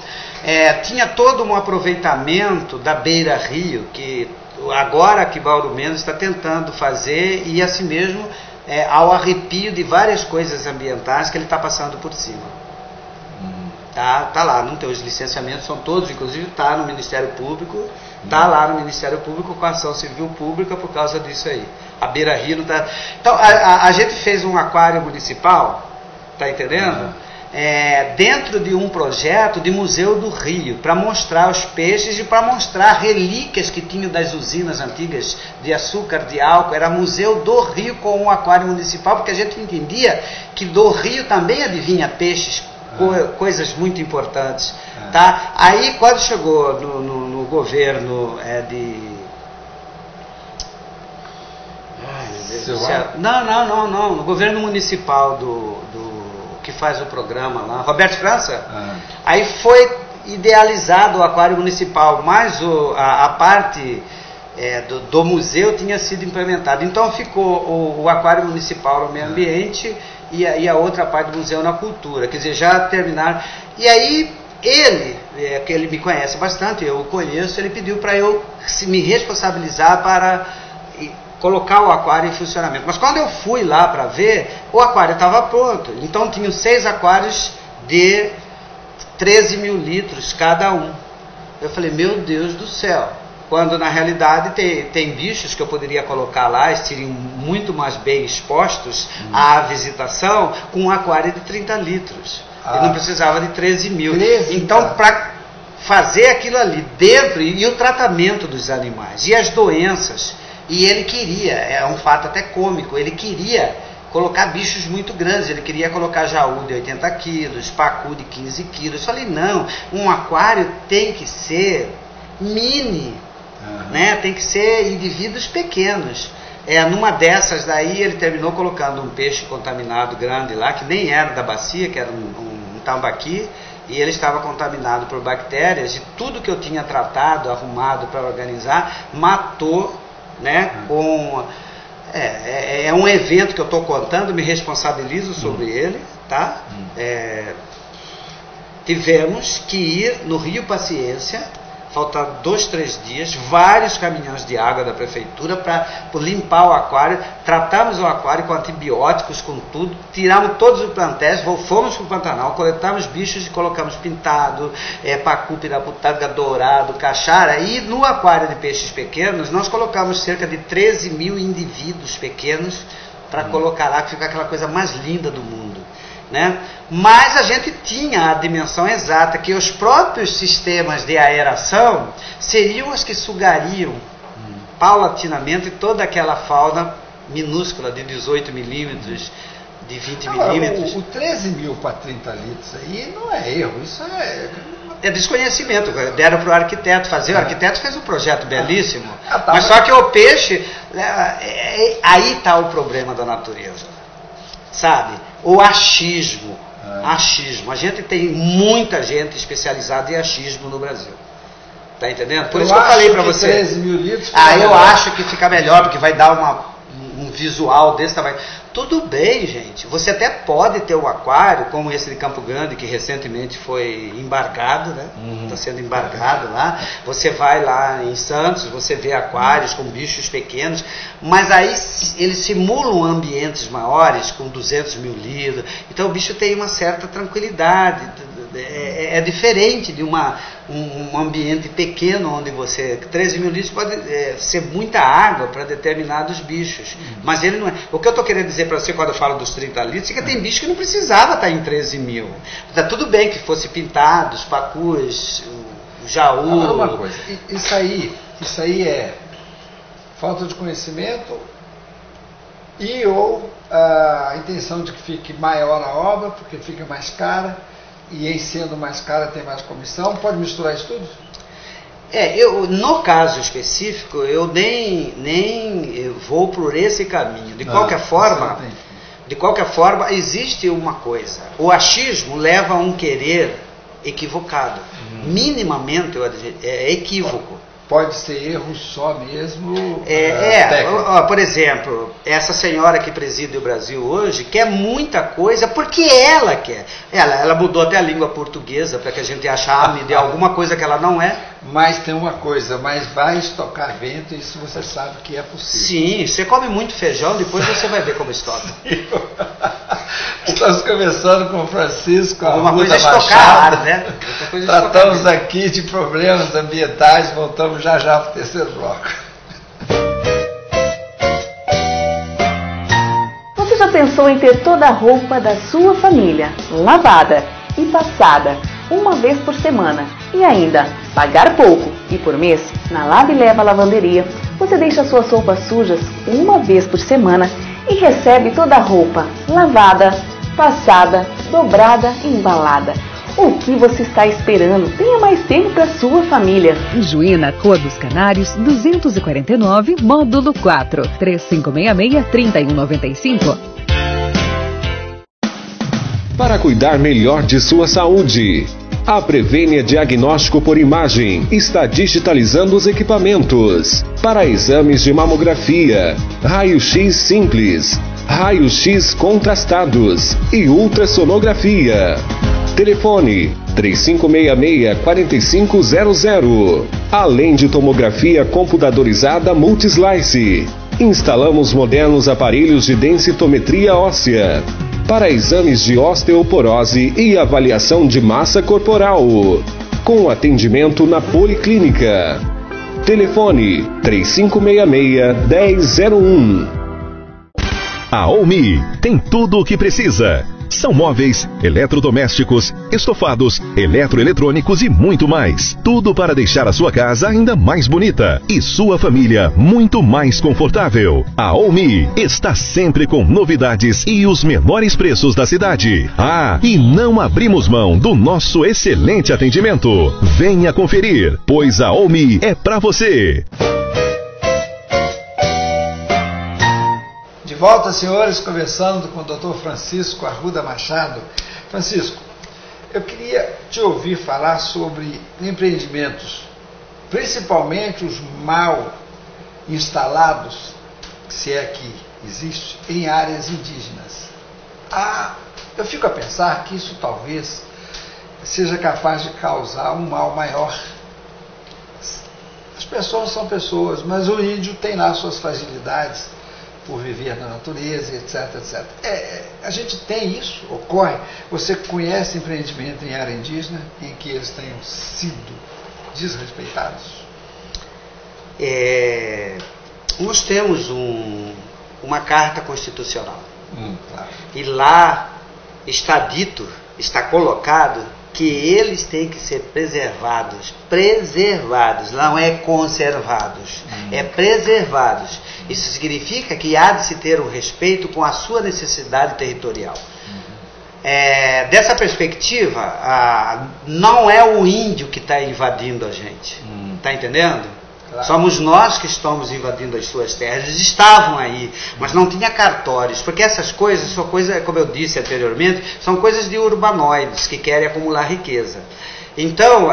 Speaker 3: Tinha todo um aproveitamento da beira-rio, que agora que Bauru Mendes está tentando fazer, e assim mesmo ao arrepio de várias coisas ambientais que ele está passando por cima. Tá lá, não tem os licenciamentos, são todos, inclusive está no Ministério Público, está lá no Ministério Público com a ação civil pública por causa disso aí. A beira-rio não está... Então, a gente fez um aquário municipal, tá entendendo? Dentro de um projeto de museu do Rio, para mostrar os peixes e para mostrar relíquias que tinham das usinas antigas de açúcar, de álcool. Era museu do Rio com um aquário municipal, porque a gente entendia que do Rio também adivinha peixes coisas muito importantes. Tá? Aí, quando chegou no governo Não, no governo municipal que faz o programa lá, Roberto França, aí foi idealizado o aquário municipal, mas a parte do museu tinha sido implementada. Então ficou o aquário municipal no meio ambiente e a outra parte do museu na cultura. Quer dizer, já terminaram. E aí que ele me conhece bastante, eu o conheço, ele pediu para eu me responsabilizar para colocar o aquário em funcionamento. Mas quando eu fui lá para ver, o aquário estava pronto. Então tinham 6 aquários de 13 mil litros cada um. Eu falei, meu Deus do céu. Quando na realidade tem bichos que eu poderia colocar lá, estariam muito mais bem expostos à visitação, com um aquário de 30 litros. Eu não precisava de 13 mil. Então, para fazer aquilo ali dentro, e o tratamento dos animais, e as doenças, e ele queria, é um fato até cômico, ele queria colocar bichos muito grandes, ele queria colocar jaú de 80 quilos, pacu de 15 quilos. Eu falei, não, um aquário tem que ser mini, né? Tem que ser indivíduos pequenos. Numa dessas daí ele terminou colocando um peixe contaminado grande lá, que nem era da bacia, que era um tambaqui, e ele estava contaminado por bactérias, e tudo que eu tinha tratado, arrumado para organizar, matou, né? É um evento que eu estou contando, me responsabilizo sobre ele, tá? Tivemos que ir no Rio Paciência, faltando 2, 3 dias, vários caminhões de água da prefeitura para limpar o aquário. Tratamos o aquário com antibióticos, com tudo, tiramos todos os plantéis, fomos para o Pantanal, coletamos bichos e colocamos pintado, pacu, piraputaga, dourado, caixara. E no aquário de peixes pequenos nós colocamos cerca de 13 mil indivíduos pequenos para colocar lá, que fica aquela coisa mais linda do mundo, né? Mas a gente tinha a dimensão exata que os próprios sistemas de aeração seriam os que sugariam paulatinamente toda aquela fauna minúscula de 18 milímetros, de 20 milímetros.
Speaker 2: O 13 mil para 30 litros aí não é erro, isso
Speaker 3: é desconhecimento. Deram para o arquiteto fazer, o arquiteto fez um projeto belíssimo, mas só que o peixe, aí está o problema da natureza, sabe? O achismo. A gente tem muita gente especializada em achismo no Brasil. Tá entendendo? Por isso que eu falei para você.
Speaker 2: 13 mil litros.
Speaker 3: Eu acho que fica melhor, porque vai dar um visual desse tamanho. Tudo bem, gente. Você até pode ter um aquário, como esse de Campo Grande, que recentemente foi embargado, né? Está sendo embargado lá. Você vai lá em Santos, você vê aquários com bichos pequenos, mas aí eles simulam ambientes maiores, com 200 mil litros. Então o bicho tem uma certa tranquilidade. É diferente de um ambiente pequeno, onde 13 mil litros pode ser muita água para determinados bichos, mas ele não é. O que eu estou querendo dizer para você quando eu falo dos 30 litros é que tem bicho que não precisava estar em 13 mil. Tá tudo bem que fosse pintados, pacus, jaú.
Speaker 2: Uma coisa, isso aí é falta de conhecimento ou a intenção de que fique maior a obra, porque fica mais cara. E em sendo mais cara tem mais comissão, pode misturar isso tudo?
Speaker 3: No caso específico, eu nem vou por esse caminho. De qualquer forma, existe uma coisa. O achismo leva a um querer equivocado. Minimamente é equívoco.
Speaker 2: Pode ser erro só mesmo.
Speaker 3: Por exemplo, essa senhora que preside o Brasil hoje quer muita coisa porque ela quer. Ela mudou até a língua portuguesa para que a gente ache de alguma coisa que ela não é.
Speaker 2: Mas tem uma coisa, mas vai estocar vento, isso você sabe que é possível.
Speaker 3: Sim, você come muito feijão, depois você vai ver como estoca.
Speaker 2: Estamos conversando com o Francisco.
Speaker 3: Uma coisa é estocar ar, né?
Speaker 2: Tratamos aqui de problemas ambientais, voltamos já para o terceiro bloco.
Speaker 4: Você já pensou em ter toda a roupa da sua família lavada e passada uma vez por semana e ainda pagar pouco e por mês? Na Lave Leva Lavanderia você deixa suas roupas sujas uma vez por semana e recebe toda a roupa lavada, passada, dobrada e embalada. O que você está esperando? Tenha mais tempo para sua família.
Speaker 5: Juína, Rua dos Canários, 249, módulo 4, 3566-3195.
Speaker 1: Para cuidar melhor de sua saúde, a Prevênia Diagnóstico por Imagem está digitalizando os equipamentos para exames de mamografia, raio-x simples, raio-x contrastados e ultrassonografia. Telefone 3566-4500. Além de tomografia computadorizada Multislice. Instalamos modernos aparelhos de densitometria óssea para exames de osteoporose e avaliação de massa corporal, com atendimento na Policlínica. Telefone 3566-1001. A Omi tem tudo o que precisa. São móveis, eletrodomésticos, estofados, eletroeletrônicos e muito mais. Tudo para deixar a sua casa ainda mais bonita e sua família muito mais confortável. A Omi está sempre com novidades e os menores preços da cidade. Ah, e não abrimos mão do nosso excelente atendimento. Venha conferir, pois a Omi é para você.
Speaker 2: De volta, senhores, conversando com o Dr. Francisco Arruda Machado. Francisco, eu queria te ouvir falar sobre empreendimentos, principalmente os mal instalados, se é que existe, em áreas indígenas. Eu fico a pensar que isso talvez seja capaz de causar um mal maior. As pessoas são pessoas, mas o índio tem lá suas fragilidades, por viver na natureza, etc, etc. A gente tem isso, ocorre. Você conhece empreendimento em área indígena em que eles tenham sido desrespeitados?
Speaker 3: Nós temos uma carta constitucional.
Speaker 2: Claro.
Speaker 3: E lá está dito, está colocado que eles têm que ser preservados, não é conservados, é preservados. Isso significa que há de se ter um respeito com a sua necessidade territorial. Dessa perspectiva, não é o índio que está invadindo a gente, está entendendo? Claro. Somos nós que estamos invadindo as suas terras. Eles estavam aí, mas não tinha cartórios, porque essas coisas são coisas, como eu disse anteriormente, são coisas de urbanoides que querem acumular riqueza. Então,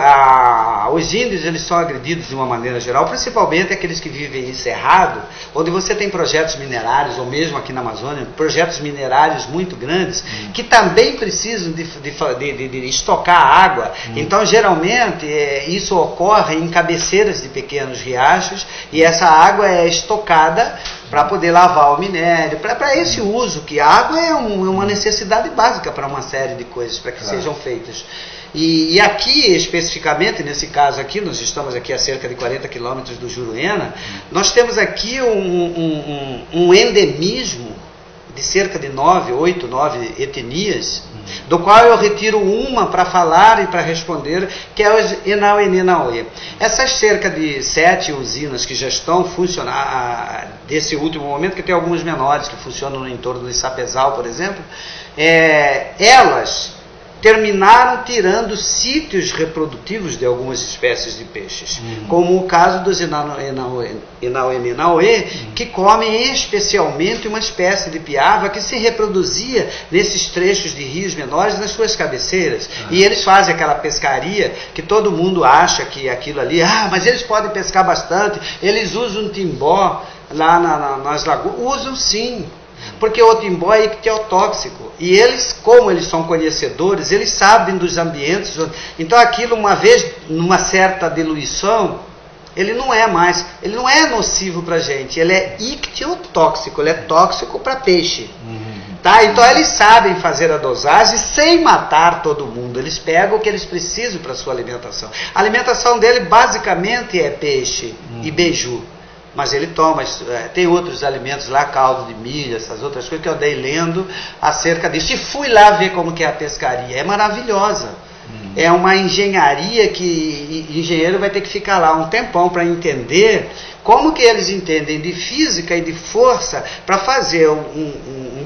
Speaker 3: os índios, eles são agredidos de uma maneira geral, principalmente aqueles que vivem em cerrado, onde você tem projetos minerários, ou mesmo aqui na Amazônia, projetos minerários muito grandes, que também precisam de estocar água. Então, geralmente, isso ocorre em cabeceiras de pequenos riachos, e essa água é estocada para poder lavar o minério, para esse uso, que a água é uma necessidade básica para uma série de coisas, para que sejam feitas. E aqui, especificamente, nesse caso aqui, nós estamos aqui a cerca de 40 quilômetros do Juruena, nós temos aqui um endemismo de cerca de 8, 9 etnias, do qual eu retiro uma para falar e para responder, que é os Inauê. Essas cerca de 7 usinas que já estão funcionando, desse último momento, que tem algumas menores que funcionam no entorno de Sapezal, por exemplo, elas terminaram tirando sítios reprodutivos de algumas espécies de peixes, como o caso dos Inauê, que comem especialmente uma espécie de piava que se reproduzia nesses trechos de rios menores nas suas cabeceiras. E eles fazem aquela pescaria que todo mundo acha que aquilo ali, mas eles podem pescar bastante, eles usam timbó lá nas lagoas. Usam sim, porque o timbó é ictiotóxico, e eles, como eles são conhecedores, eles sabem dos ambientes. Então aquilo, uma vez numa certa diluição, ele não é nocivo para a gente, ele é ictiotóxico, ele é tóxico para peixe. Tá? Então eles sabem fazer a dosagem sem matar todo mundo, eles pegam o que eles precisam para a sua alimentação. A alimentação dele basicamente é peixe e beiju. Mas ele toma, tem outros alimentos lá, caldo de milho, essas outras coisas que eu andei lendo acerca disso. E fui lá ver como que é a pescaria. É maravilhosa. É uma engenharia que engenheiro vai ter que ficar lá um tempão para entender como que eles entendem de física e de força para fazer um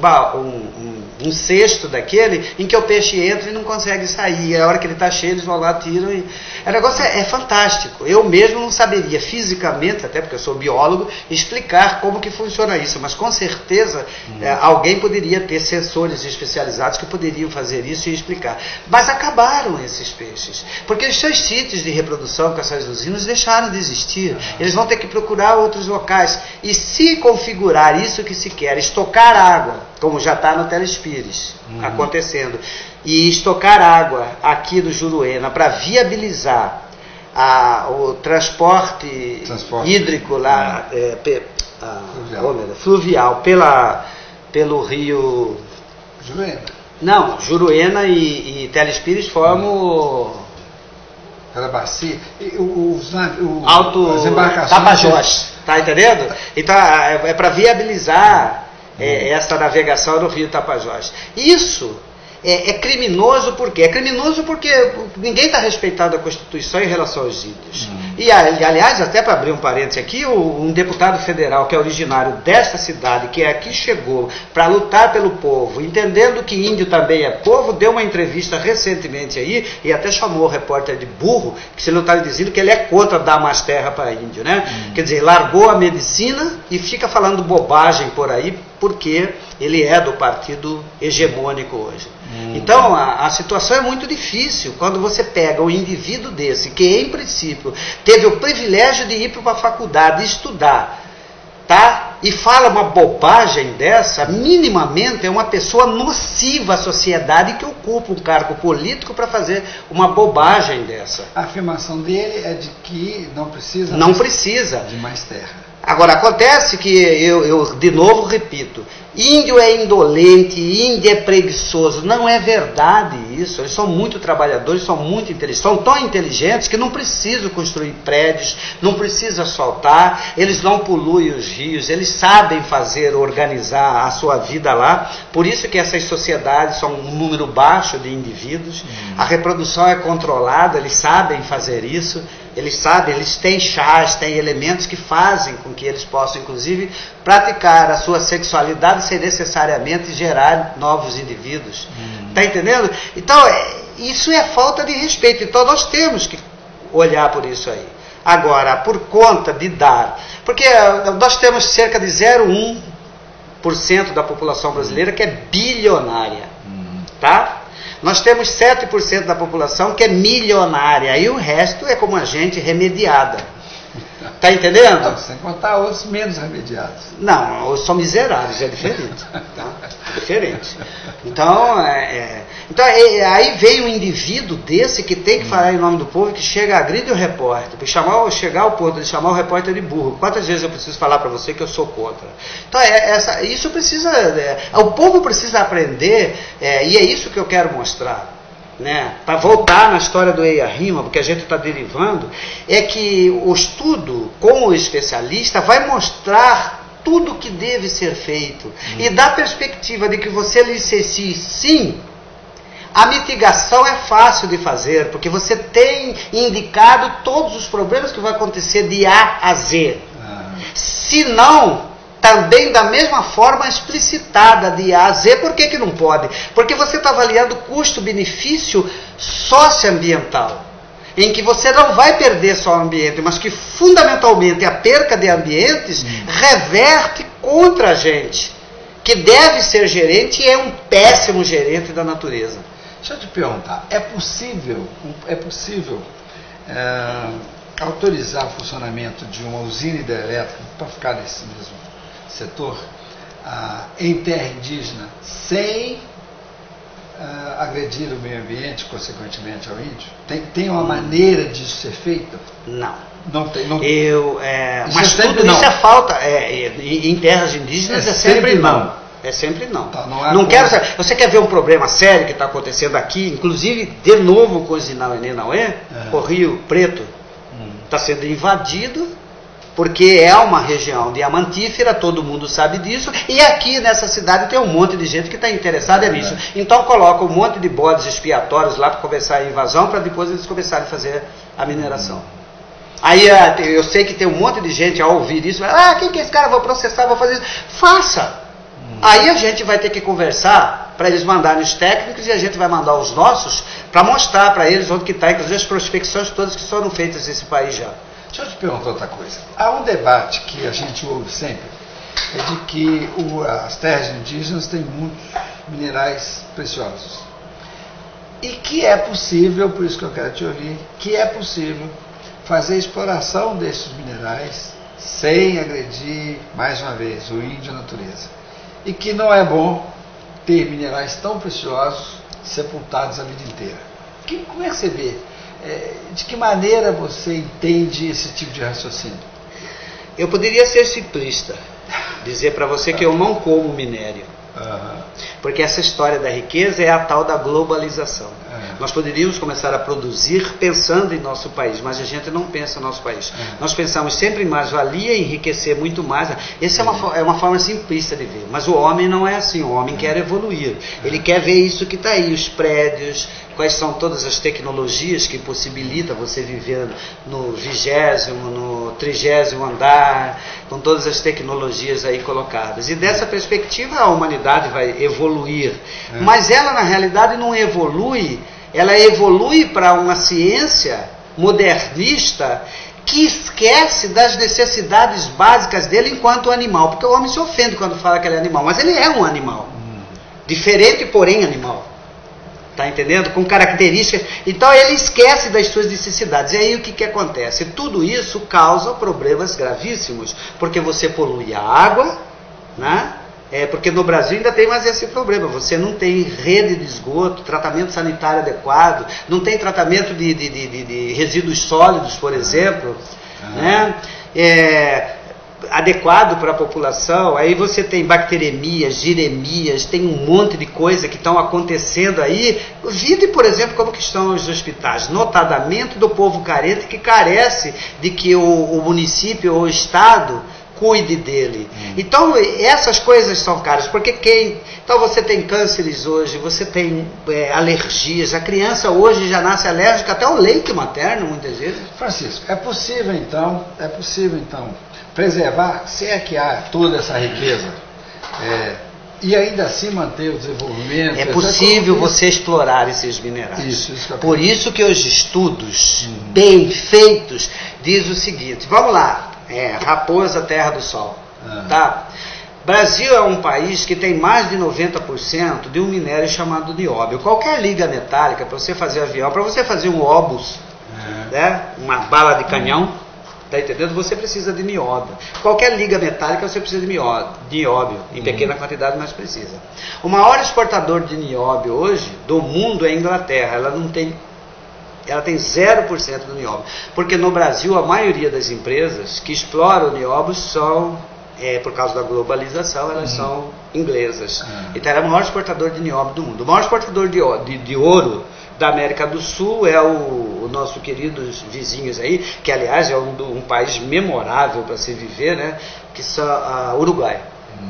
Speaker 3: um cesto daquele em que o peixe entra e não consegue sair. A hora que ele está cheio, eles vão lá, tiram e... O negócio é fantástico. Eu mesmo não saberia fisicamente, até porque eu sou biólogo, explicar como que funciona isso, mas com certeza alguém poderia ter sensores especializados que poderiam fazer isso e explicar. Mas acabaram esses peixes, porque os seus sítios de reprodução com essas usinas deixaram de existir. Eles vão ter que procurar outros locais. E se configurar isso que se quer, estocar água, como já está no Telespires acontecendo, e estocar água aqui do Juruena para viabilizar o transporte hídrico lá, fluvial pelo rio
Speaker 2: Juruena.
Speaker 3: Não, Juruena e Telespires formam
Speaker 2: Pela bacia,
Speaker 3: as embarcações Tapajós, tá entendendo? Então é para viabilizar essa navegação no rio Tapajós. Isso é criminoso por quê? É criminoso porque ninguém está respeitando a Constituição em relação aos índios. E aliás, até para abrir um parênteses aqui, um deputado federal que é originário desta cidade, que aqui chegou para lutar pelo povo, entendendo que índio também é povo, deu uma entrevista recentemente aí, e até chamou o repórter de burro, que se não está dizendo que ele é contra dar mais terra para índio, né? Quer dizer, largou a medicina e fica falando bobagem por aí, porque ele é do partido hegemônico hoje. Então a situação é muito difícil quando você pega um indivíduo desse, que em princípio teve o privilégio de ir para uma faculdade estudar, tá? E fala uma bobagem dessa. Minimamente é uma pessoa nociva à sociedade que ocupa um cargo político para fazer uma bobagem dessa.
Speaker 2: A afirmação dele é de que não precisa de mais terra.
Speaker 3: Agora, acontece que, eu de novo repito, índio é indolente, índio é preguiçoso. Não é verdade isso. Eles são muito trabalhadores, são muito inteligentes. São tão inteligentes que não precisam construir prédios, não precisam asfaltar, eles não poluem os rios, eles sabem organizar a sua vida lá. Por isso que essas sociedades são um número baixo de indivíduos. A reprodução é controlada, eles sabem fazer isso. Eles sabem, eles têm chás, têm elementos que fazem com que eles possam, inclusive, praticar a sua sexualidade sem necessariamente gerar novos indivíduos. Está entendendo? Então, isso é falta de respeito. Então, nós temos que olhar por isso aí. Agora, por conta de dar... Porque nós temos cerca de 0,1% da população brasileira que é bilionária. Tá? Nós temos 7% da população que é milionária, e o resto é como a gente, remediada. Está entendendo?
Speaker 2: Não, sem contar outros menos remediados.
Speaker 3: Não, outros são miseráveis, é diferente. Tá? É diferente. Então, aí vem um indivíduo desse que tem que falar em nome do povo, que chega, agride o repórter, chegar ao ponto de chamar o repórter de burro. Quantas vezes eu preciso falar para você que eu sou contra? Então, isso precisa... o povo precisa aprender, e é isso que eu quero mostrar. Né, para voltar na história do EIA-RIMA, porque a gente está derivando, é que o estudo com o especialista vai mostrar tudo o que deve ser feito e dá a perspectiva de que você licencie sim. A mitigação é fácil de fazer, porque você tem indicado todos os problemas que vão acontecer de A a Z. Se não, também da mesma forma explicitada de A a Z. Por que não pode? Porque você está avaliando custo-benefício socioambiental, em que você não vai perder só o ambiente, mas que fundamentalmente a perca de ambientes reverte contra a gente, que deve ser gerente e é um péssimo gerente da natureza.
Speaker 2: Deixa eu te perguntar, é possível autorizar o funcionamento de uma usina hidrelétrica, para ficar nesse mesmo setor, em terra indígena, sem agredir o meio ambiente, consequentemente ao índio? Tem uma maneira disso ser feito?
Speaker 3: Não.
Speaker 2: Não tem.
Speaker 3: Mas tudo isso é falta. Em terras indígenas é sempre não. É sempre não. Tá, não quero saber. Você quer ver um problema sério que está acontecendo aqui, inclusive de novo com o Zinau Enenauê, o Rio Preto está sendo invadido, porque é uma região diamantífera, todo mundo sabe disso, e aqui nessa cidade tem um monte de gente que está interessada nisso. Então coloca um monte de bodes expiatórios lá para começar a invasão, para depois eles começarem a fazer a mineração. Aí eu sei que tem um monte de gente ao ouvir isso, quem que esse cara vai processar, vai fazer isso? Faça! Aí a gente vai ter que conversar para eles mandarem os técnicos e a gente vai mandar os nossos para mostrar para eles onde que está, inclusive as prospecções todas que foram feitas nesse país já.
Speaker 2: Deixa eu te perguntar outra coisa. Há um debate que a gente ouve sempre, é de que as terras indígenas têm muitos minerais preciosos. E que é possível, por isso que eu quero te ouvir, que é possível fazer exploração desses minerais sem agredir, mais uma vez, o índio e a natureza. E que não é bom ter minerais tão preciosos sepultados a vida inteira. Como é que você vê? De que maneira você entende esse tipo de raciocínio?
Speaker 3: Eu poderia ser simplista, dizer para você que eu não como minério. Porque essa história da riqueza é a tal da globalização. Nós poderíamos começar a produzir pensando em nosso país, mas a gente não pensa no nosso país. Nós pensamos sempre em mais-valia, enriquecer muito mais. Essa é uma forma simplista de ver. Mas o homem não é assim. O homem quer evoluir. Ele quer ver isso que está aí, os prédios, quais são todas as tecnologias que possibilitam você viver no 20º, no 30º andar, com todas as tecnologias aí colocadas. E dessa perspectiva a humanidade vai evoluir. Mas ela na realidade não evolui, ela evolui para uma ciência modernista que esquece das necessidades básicas dele enquanto animal. Porque o homem se ofende quando fala que ele é animal, mas ele é um animal. Diferente, porém animal. Está entendendo? Com características. Então ele esquece das suas necessidades. E aí o que acontece? Tudo isso causa problemas gravíssimos. Porque você polui a água, né? Porque no Brasil ainda tem mais esse problema. Você não tem rede de esgoto, tratamento sanitário adequado, não tem tratamento de resíduos sólidos, por exemplo, né? Adequado para a população. Aí você tem bacteremias, giremias, tem um monte de coisa que estão acontecendo aí. Vide, por exemplo, como que estão os hospitais, notadamente do povo carente que carece de que o município ou o estado cuide dele. Então essas coisas são caras, porque então você tem cânceres hoje, você tem alergias, a criança hoje já nasce alérgica até ao leite materno muitas vezes.
Speaker 2: Francisco, é possível então preservar, se é que há toda essa riqueza, e ainda assim manter o desenvolvimento?
Speaker 3: É possível você explorar esses minerais.
Speaker 2: Isso
Speaker 3: Por isso que os estudos bem feitos diz o seguinte, vamos lá, Raposa, Terra do Sol, tá? Brasil é um país que tem mais de 90% de um minério chamado nióbio. Qualquer liga metálica, para você fazer avião, para você fazer um obus, né? Uma bala de canhão, tá entendendo? Você precisa de nióbio. Qualquer liga metálica você precisa de nióbio, em pequena quantidade, mas precisa. O maior exportador de nióbio hoje do mundo é a Inglaterra. Ela tem 0% do nióbio. Porque no Brasil a maioria das empresas que exploram o nióbio são, por causa da globalização, elas são inglesas. Então ela é o maior exportador de nióbio do mundo. O maior exportador de ouro da América do Sul é o nosso querido vizinhos aí, que aliás é um país memorável para se viver, né? Que são o Uruguai.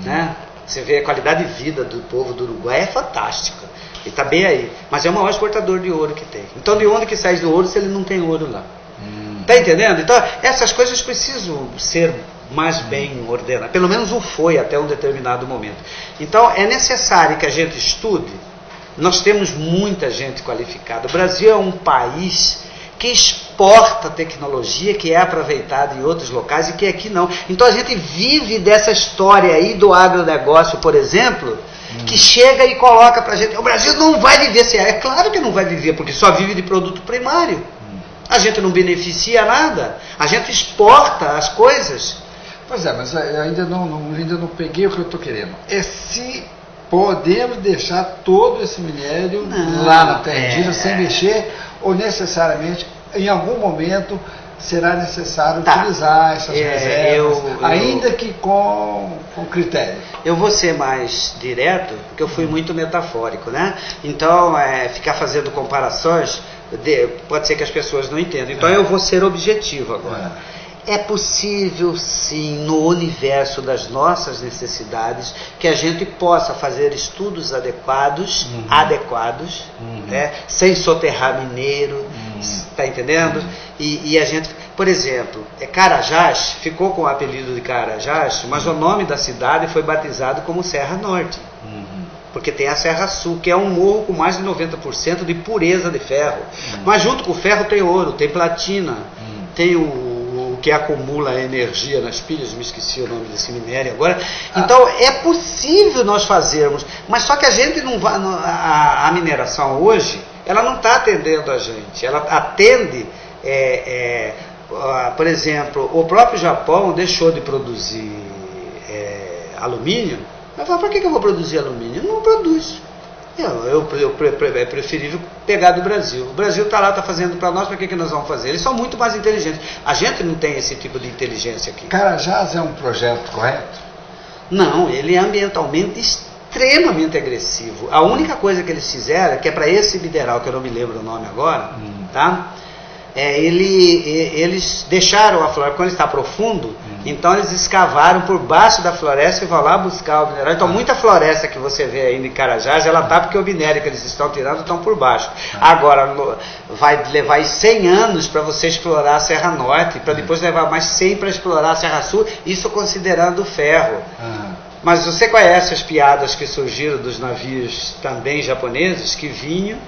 Speaker 3: Né? Você vê a qualidade de vida do povo do Uruguai é fantástica. Ele está bem aí, mas é o maior exportador de ouro que tem. Então de onde que sai do ouro se ele não tem ouro lá? Está entendendo? Então essas coisas precisam ser mais bem ordenadas. Pelo menos o foi até um determinado momento. Então é necessário que a gente estude. Nós temos muita gente qualificada. O Brasil é um país que exporta tecnologia que é aproveitada em outros locais e que aqui não. Então a gente vive dessa história aí do agronegócio, por exemplo, que chega e coloca pra gente, o Brasil não vai viver sem água. É claro que não vai viver, porque só vive de produto primário. A gente não beneficia nada, a gente exporta as coisas.
Speaker 2: Pois é, mas eu ainda não peguei o que eu estou querendo. Se podemos deixar todo esse minério lá na terra indígena sem mexer, ou necessariamente, em algum momento, será necessário utilizar essas reservas, ainda que com critério.
Speaker 3: Eu vou ser mais direto, porque eu fui muito metafórico, né? Então, ficar fazendo comparações, pode ser que as pessoas não entendam. Então, eu vou ser objetivo agora. É possível, sim, no universo das nossas necessidades, que a gente possa fazer estudos adequados, né, sem soterrar mineiro, Está entendendo? E a gente, por exemplo, Carajás ficou com o apelido de Carajás, mas o nome da cidade foi batizado como Serra Norte. Porque tem a Serra Sul, que é um morro com mais de 90% de pureza de ferro. Mas junto com o ferro tem ouro, tem platina, tem o que acumula energia nas pilhas, me esqueci o nome desse minério agora. Então é possível nós fazermos, mas só que a gente não vai, a mineração hoje, ela não está atendendo a gente, ela atende, por exemplo, o próprio Japão deixou de produzir alumínio. Eu falo, para que eu vou produzir alumínio? Não produz. É preferível pegar do Brasil. O Brasil está lá, está fazendo para nós, para que nós vamos fazer? Eles são muito mais inteligentes. A gente não tem esse tipo de inteligência aqui.
Speaker 2: Carajás é um projeto correto?
Speaker 3: Não, ele é ambientalmente extremamente agressivo. A única coisa que eles fizeram, que é para esse mineral, que eu não me lembro o nome agora, tá? Eles deixaram a floresta, quando está profundo, então eles escavaram por baixo da floresta e vão lá buscar o mineral. Então muita floresta que você vê aí em Carajás, ela está porque o minério que eles estão tirando estão por baixo. Agora vai levar 100 anos para você explorar a Serra Norte, para depois levar mais 100 para explorar a Serra Sul, isso considerando o ferro. Mas você conhece as piadas que surgiram dos navios também japoneses que vinham,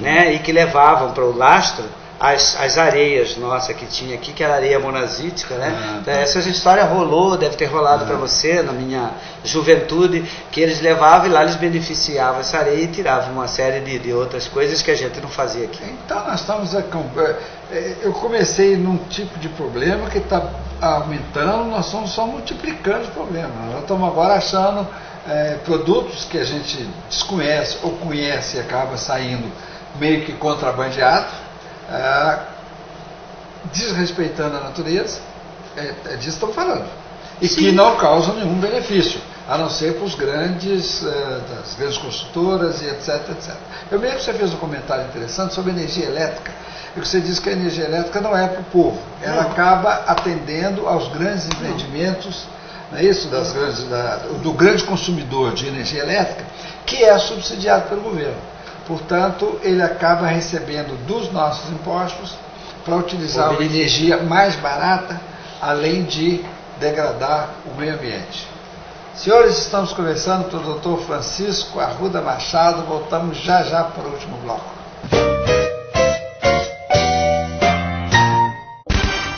Speaker 3: né, e que levavam para o lastro as areias nossa que tinha aqui, que era areia monazítica, né? Essa história rolou, deve ter rolado para você na minha juventude, que eles levavam e lá eles beneficiavam essa areia e tiravam uma série de outras coisas que a gente não fazia aqui.
Speaker 2: Então nós estamos eu comecei num tipo de problema que está aumentando, nós estamos só multiplicando os problemas. Nós estamos agora achando produtos que a gente desconhece ou conhece e acaba saindo meio que contrabandeado, desrespeitando a natureza, disso que estamos falando, e que não causam nenhum benefício, a não ser para os grandes, das grandes construtoras e etc, etc. Eu mesmo, você fez um comentário interessante sobre energia elétrica, e você disse que a energia elétrica não é para o povo, ela acaba atendendo aos grandes empreendimentos, não é isso? Do grande consumidor de energia elétrica, que é subsidiado pelo governo. Portanto, ele acaba recebendo dos nossos impostos para utilizar uma energia mais barata, além de degradar o meio ambiente. Senhores, estamos conversando com o Dr. Francisco Arruda Machado. Voltamos já para o último bloco.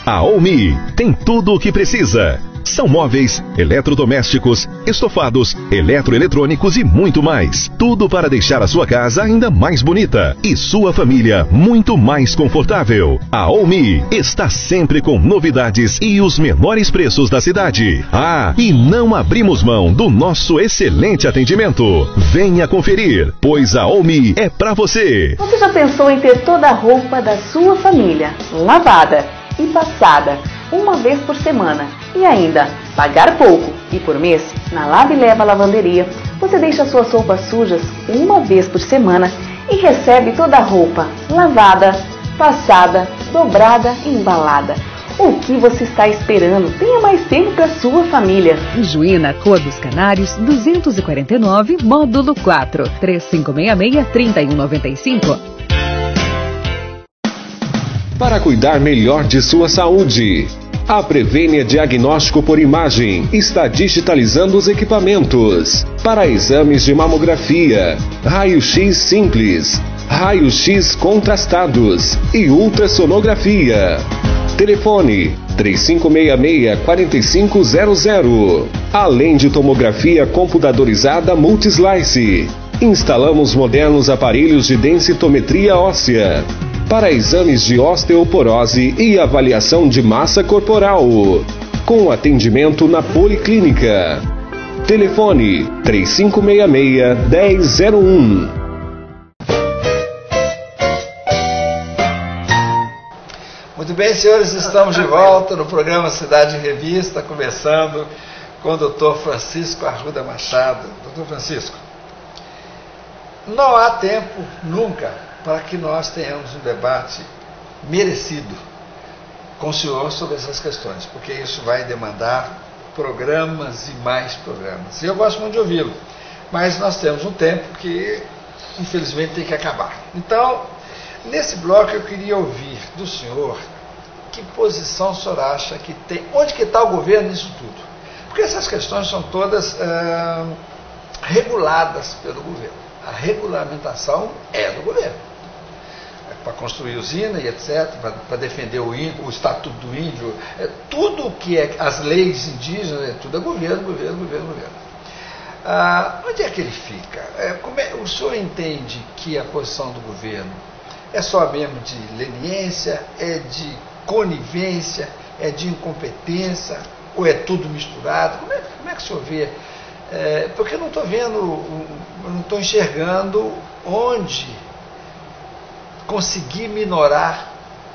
Speaker 1: A Olmi tem tudo o que precisa. São móveis, eletrodomésticos, estofados, eletroeletrônicos e muito mais. Tudo para deixar a sua casa ainda mais bonita e sua família muito mais confortável. A Olmi está sempre com novidades e os menores preços da cidade. E não abrimos mão do nosso excelente atendimento. Venha conferir, pois a Olmi é para você.
Speaker 4: Você já pensou em ter toda a roupa da sua família lavada e passada uma vez por semana e ainda pagar pouco e por mês? Na Lave e Leva Lavanderia você deixa suas roupas sujas uma vez por semana e recebe toda a roupa lavada, passada, dobrada e embalada. O que você está esperando? Tenha mais tempo para sua família.
Speaker 5: Em Juína, Rua dos Canários, 249, módulo 4, 3566-3195.
Speaker 6: Para cuidar melhor de sua saúde, a Prevênia Diagnóstico por Imagem está digitalizando os equipamentos para exames de mamografia, raio-x simples, raio-x contrastados e ultrassonografia. Telefone 3566-4500. Além de tomografia computadorizada Multislice. Instalamos modernos aparelhos de densitometria óssea para exames de osteoporose e avaliação de massa corporal, com atendimento na Policlínica. Telefone 3566-1001.
Speaker 2: Muito bem, senhores, estamos de volta no programa Cidade em Revista, conversando com o Dr. Francisco Arruda Machado. Dr. Francisco, não há tempo nunca para que nós tenhamos um debate merecido com o senhor sobre essas questões, porque isso vai demandar programas e mais programas. E eu gosto muito de ouvi-lo, mas nós temos um tempo que, infelizmente, tem que acabar. Então, Nesse bloco eu queria ouvir do senhor que posição o senhor acha que tem, onde que está o governo nisso tudo? Porque essas questões são todas reguladas pelo governo. A regulamentação é do governo. Para construir usina e etc., para defender o índio, o estatuto do índio, tudo que é as leis indígenas, tudo é governo. Onde é que ele fica? O senhor entende que a posição do governo é só mesmo de leniência, é de conivência, é de incompetência, ou é tudo misturado? Como é que o senhor vê? Porque eu não estou vendo, não estou enxergando onde conseguir minorar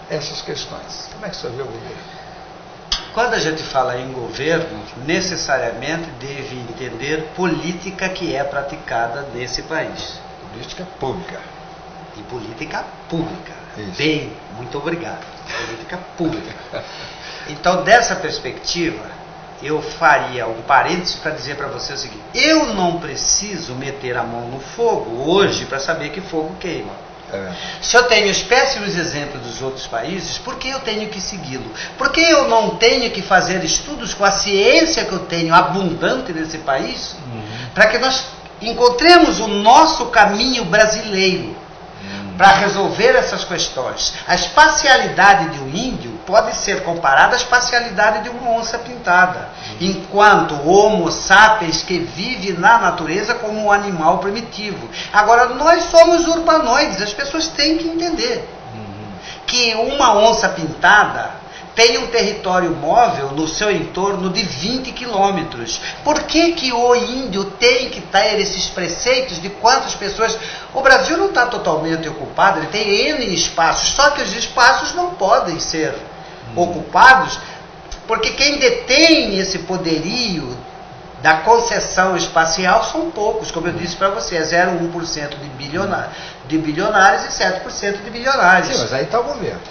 Speaker 2: essas questões. Como é que o senhor vê o governo?
Speaker 3: Quando a gente fala em governo, necessariamente deve entender política que é praticada nesse país.
Speaker 2: Política pública.
Speaker 3: E política pública.
Speaker 2: Isso.
Speaker 3: Bem, muito obrigado. Política pública. Então, dessa perspectiva, eu faria um parênteses para dizer para você o seguinte: eu não preciso meter a mão no fogo hoje para saber que fogo queima. Se eu tenho péssimos exemplos dos outros países, por que eu tenho que segui-lo? Por que eu não tenho que fazer estudos com a ciência que eu tenho abundante nesse país, para que nós encontremos o nosso caminho brasileiro para resolver essas questões? A espacialidade de um índio pode ser comparada à espacialidade de uma onça pintada, enquanto o Homo sapiens que vive na natureza como um animal primitivo. Agora, nós somos urbanoides, as pessoas têm que entender que uma onça pintada tem um território móvel no seu entorno de 20 quilômetros. Por que o índio tem que ter esses preceitos de quantas pessoas... O Brasil não está totalmente ocupado, ele tem N espaços, só que os espaços não podem ser ocupados, porque quem detém esse poderio da concessão espacial são poucos, como eu disse para você, é 0,1% de bilionários e 7% de bilionários.
Speaker 2: Sim, mas aí está o governo.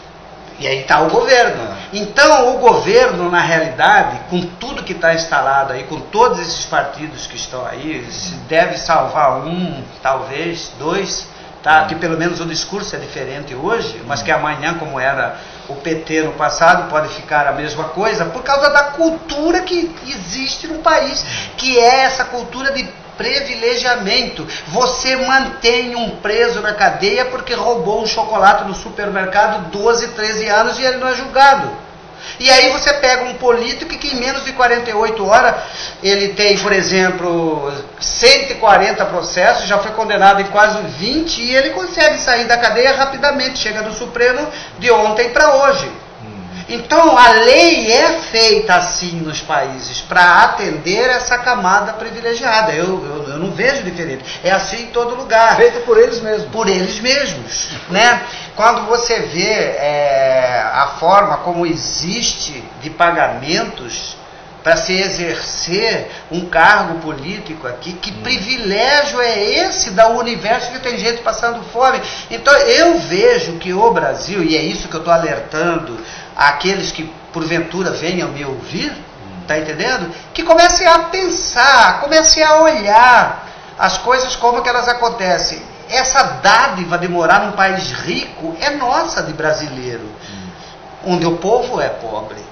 Speaker 3: E aí está o governo. Então, o governo, na realidade, com tudo que está instalado aí, com todos esses partidos que estão aí, deve salvar um, talvez, dois, tá? Que pelo menos o discurso é diferente hoje, mas que amanhã, como era o PT no passado, pode ficar a mesma coisa, por causa da cultura que existe no país, que é essa cultura de privilegiamento. Você mantém um preso na cadeia porque roubou um chocolate no supermercado 12, 13 anos e ele não é julgado. E aí você pega um político que em menos de 48 horas ele tem, por exemplo, 140 processos, já foi condenado em quase 20 e ele consegue sair da cadeia rapidamente, chega no Supremo de ontem para hoje. Então a lei é feita assim nos países para atender essa camada privilegiada. Eu não vejo diferente. É assim em todo lugar.
Speaker 2: Feita por eles mesmos.
Speaker 3: Por eles mesmos, né? Quando você vê a forma como existe de pagamentos para se exercer um cargo político aqui, que privilégio é esse da universo que tem gente passando fome? Então eu vejo que o Brasil, e é isso que eu estou alertando aqueles que porventura venham me ouvir, tá entendendo? Que comecem a pensar, comecem a olhar as coisas como que elas acontecem. Essa dádiva de morar num país rico é nossa de brasileiro, onde o povo é pobre.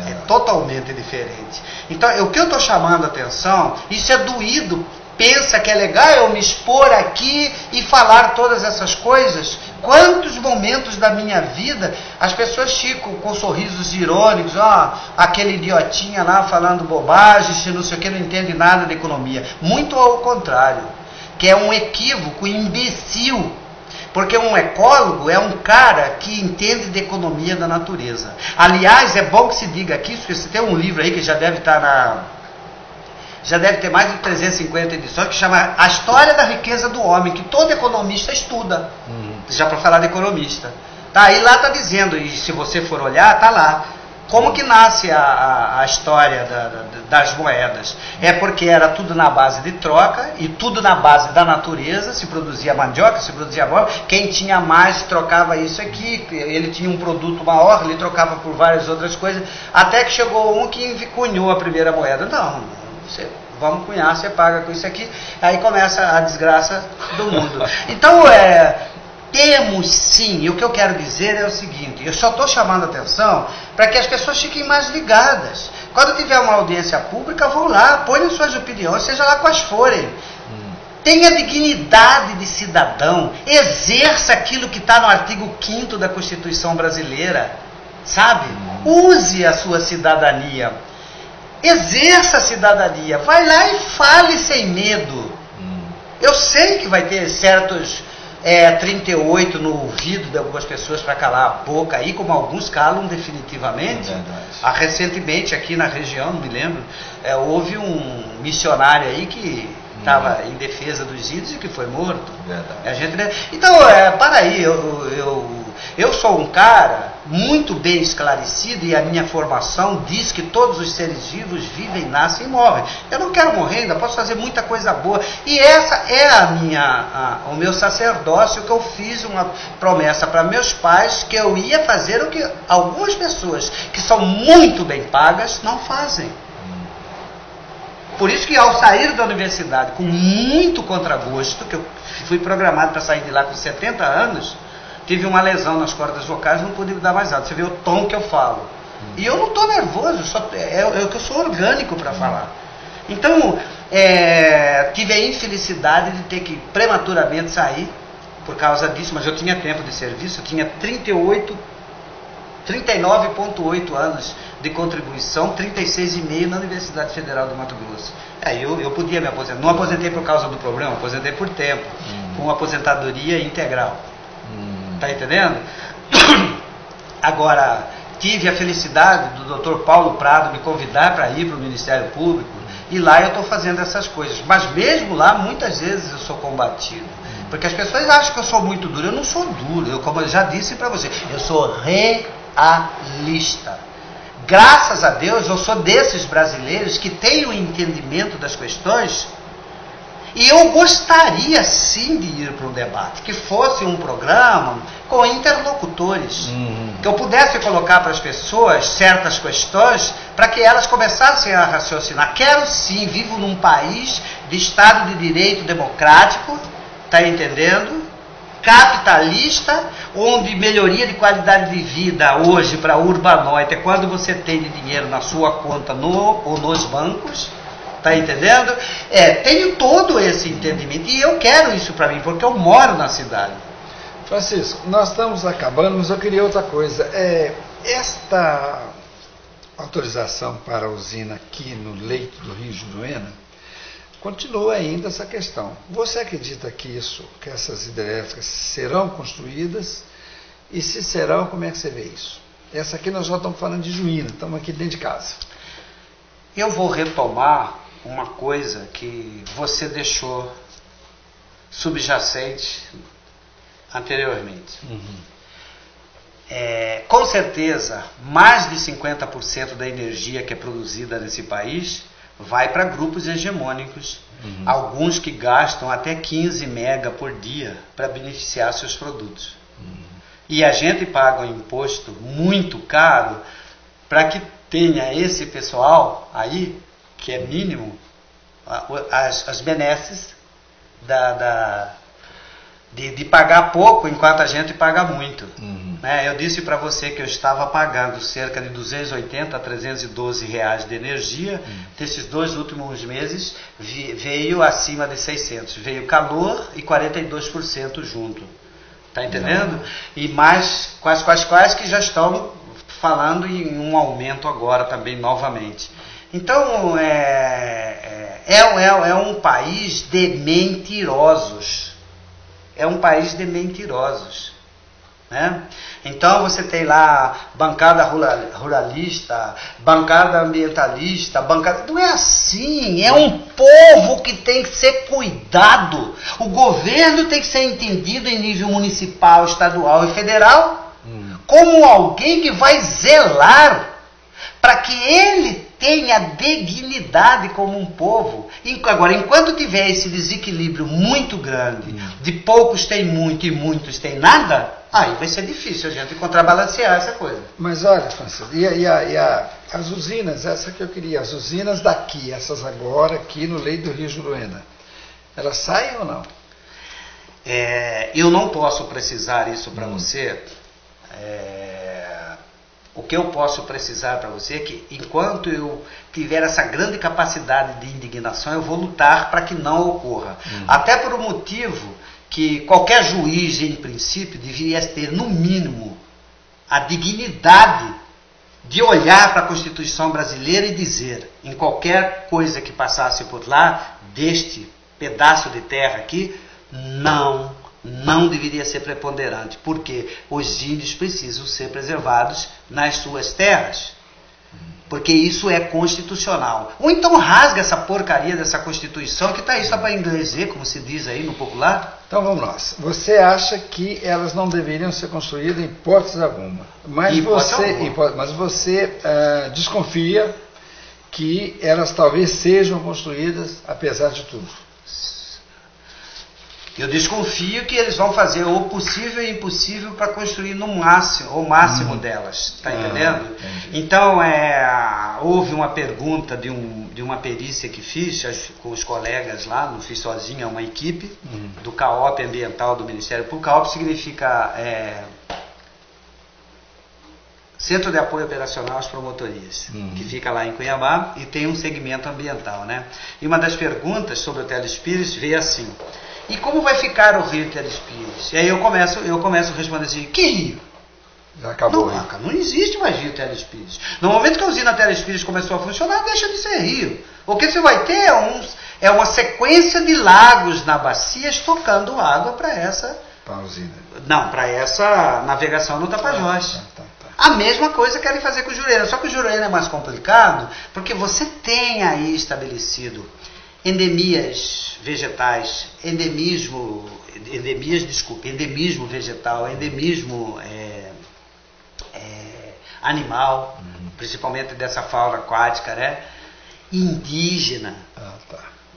Speaker 3: É totalmente diferente. Então, o que eu estou chamando a atenção, isso é doído. Pensa que é legal eu me expor aqui e falar todas essas coisas? Quantos momentos da minha vida as pessoas ficam com sorrisos irônicos, aquele idiotinha lá falando bobagem, não sei o que, não entende nada de economia. Muito ao contrário, que é um equívoco imbecil. Porque um ecólogo é um cara que entende de economia da natureza. Aliás, é bom que se diga aqui, porque você tem um livro aí que já deve estar já deve ter mais de 350 edições, que chama A História da Riqueza do Homem, que todo economista estuda, já para falar de economista. Tá, e lá está dizendo, e se você for olhar, está lá, como que nasce a história das moedas. É porque era tudo na base de troca, e tudo na base da natureza, se produzia mandioca, se produzia bola, quem tinha mais trocava isso aqui, ele tinha um produto maior, ele trocava por várias outras coisas, até que chegou um que cunhou a primeira moeda. Não, vamos cunhar, você paga com isso aqui, aí começa a desgraça do mundo. Então, temos sim, e o que eu quero dizer é o seguinte, eu só estou chamando a atenção para que as pessoas fiquem mais ligadas. Quando tiver uma audiência pública, vão lá, ponham suas opiniões, seja lá quais forem. Tenha dignidade de cidadão, exerça aquilo que está no artigo 5º da Constituição Brasileira, sabe? Use a sua cidadania, exerça a cidadania, vai lá e fale sem medo. Eu sei que vai ter certos 38 no ouvido de algumas pessoas para calar a boca, aí como alguns calam definitivamente. Recentemente aqui na região, não me lembro, houve um missionário aí que estava em defesa dos índios e que foi morto. Então, para aí, eu sou um cara muito bem esclarecido e a minha formação diz que todos os seres vivos vivem, nascem e morrem. Eu não quero morrer, ainda posso fazer muita coisa boa. E essa é o meu sacerdócio, que eu fiz uma promessa para meus pais que eu ia fazer o que algumas pessoas que são muito bem pagas não fazem. Por isso que ao sair da universidade com muito contragosto, que eu fui programado para sair de lá com 70 anos, tive uma lesão nas cordas vocais, não pude dar mais nada. Você vê o tom que eu falo. E eu não estou nervoso, eu sou orgânico para falar. Então, tive a infelicidade de ter que prematuramente sair por causa disso, mas eu tinha tempo de serviço, eu tinha 39,8 anos de contribuição, 36,5 na Universidade Federal do Mato Grosso. Eu podia me aposentar. Não aposentei por causa do problema, aposentei por tempo, com aposentadoria integral. Tá entendendo? Agora, tive a felicidade do Dr. Paulo Prado me convidar para ir para o Ministério Público, e lá eu estou fazendo essas coisas. Mas mesmo lá, muitas vezes eu sou combatido. Porque as pessoas acham que eu sou muito duro. Eu não sou duro, como eu já disse para você, eu sou realista. Graças a Deus, eu sou desses brasileiros que têm o entendimento das questões. E eu gostaria sim de ir para um debate, que fosse um programa com interlocutores, que eu pudesse colocar para as pessoas certas questões para que elas começassem a raciocinar. Quero sim, vivo num país de Estado de Direito democrático, está entendendo? Capitalista, onde melhoria de qualidade de vida hoje para urbanoide é quando você tem dinheiro na sua conta ou nos bancos. Está entendendo? Tenho todo esse entendimento e eu quero isso para mim, porque eu moro na cidade.
Speaker 2: Francisco, nós estamos acabando, mas eu queria outra coisa. Esta autorização para a usina aqui no leito do Rio Juruena, continua ainda essa questão. Você acredita que essas hidrelétricas serão construídas? E se serão, como é que você vê isso? Essa aqui nós já estamos falando de Juína, estamos aqui dentro de casa.
Speaker 3: Eu vou retomar uma coisa que você deixou subjacente anteriormente. Com certeza, mais de 50% da energia que é produzida nesse país vai para grupos hegemônicos, alguns que gastam até 15 mega por dia para beneficiar seus produtos. E a gente paga um imposto muito caro para que tenha esse pessoal aí, que é mínimo, as benesses de pagar pouco enquanto a gente paga muito. Eu disse para você que eu estava pagando cerca de 280 a 312 reais de energia. Desses 2 últimos meses veio acima de 600. Veio calor e 42% junto. Está entendendo? E mais quais que já estão falando em um aumento agora também novamente. Então, é um país de mentirosos. É um país de mentirosos. Né? Então, você tem lá bancada ruralista, bancada ambientalista, bancada... Não é assim. É um povo que tem que ser cuidado. O governo tem que ser entendido em nível municipal, estadual e federal como alguém que vai zelar para que ele tenha dignidade como um povo. Agora, enquanto tiver esse desequilíbrio muito grande, de poucos tem muito e muitos tem nada, aí vai ser difícil a gente contrabalancear essa coisa.
Speaker 2: Mas olha, Francisco, as usinas, essa que eu queria, as usinas daqui, essas agora aqui no leito do Rio Juruena, elas saem ou não?
Speaker 3: Eu não posso precisar isso para você. O que eu posso precisar para você é que, enquanto eu tiver essa grande capacidade de indignação, eu vou lutar para que não ocorra. Até por um motivo que qualquer juiz, em princípio, deveria ter, no mínimo, a dignidade de olhar para a Constituição brasileira e dizer, em qualquer coisa que passasse por lá, deste pedaço de terra aqui, não deveria ser preponderante, porque os índios precisam ser preservados nas suas terras, porque isso é constitucional. Ou então rasga essa porcaria dessa Constituição que está aí só para inglês ver, como se diz aí no popular.
Speaker 2: Então vamos lá. Você acha que elas não deveriam ser construídas em hipótese alguma, mas você desconfia que elas talvez sejam construídas apesar de tudo.
Speaker 3: Eu desconfio que eles vão fazer o possível e o impossível para construir no máximo, o máximo delas, está entendendo?
Speaker 2: Entendi.
Speaker 3: Então, houve uma pergunta de uma perícia que fiz com os colegas lá, não fiz sozinho, é uma equipe do CAOP ambiental do Ministério Público. CAOP significa Centro de Apoio Operacional às Promotorias, que fica lá em Cuiabá e tem um segmento ambiental, né? E uma das perguntas sobre o Telespires veio assim: e como vai ficar o rio Telespires? E aí eu começo a responder assim: que rio?
Speaker 2: Já acabou.
Speaker 3: Não existe mais rio Telespires. No momento que a usina Telespires começou a funcionar, deixa de ser rio. O que você vai ter é uma sequência de lagos na bacia estocando água para essa...
Speaker 2: Para a usina.
Speaker 3: Não, para essa navegação no Tapajós. A mesma coisa querem fazer com o Jurerê. Só que o Jurerê é mais complicado, porque você tem aí estabelecido endemias vegetais, endemismo vegetal, endemismo animal, principalmente dessa fauna aquática, né? Indígena,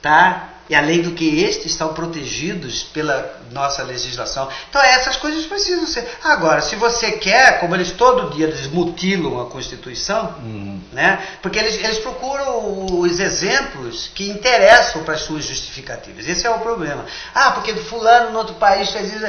Speaker 3: tá? E além do que estes estão protegidos pela nossa legislação. Então essas coisas precisam ser. Agora, se você quer, como eles todo dia mutilam a Constituição, né? Porque eles procuram os exemplos que interessam para as suas justificativas. Esse é o problema. Porque fulano no outro país fez isso.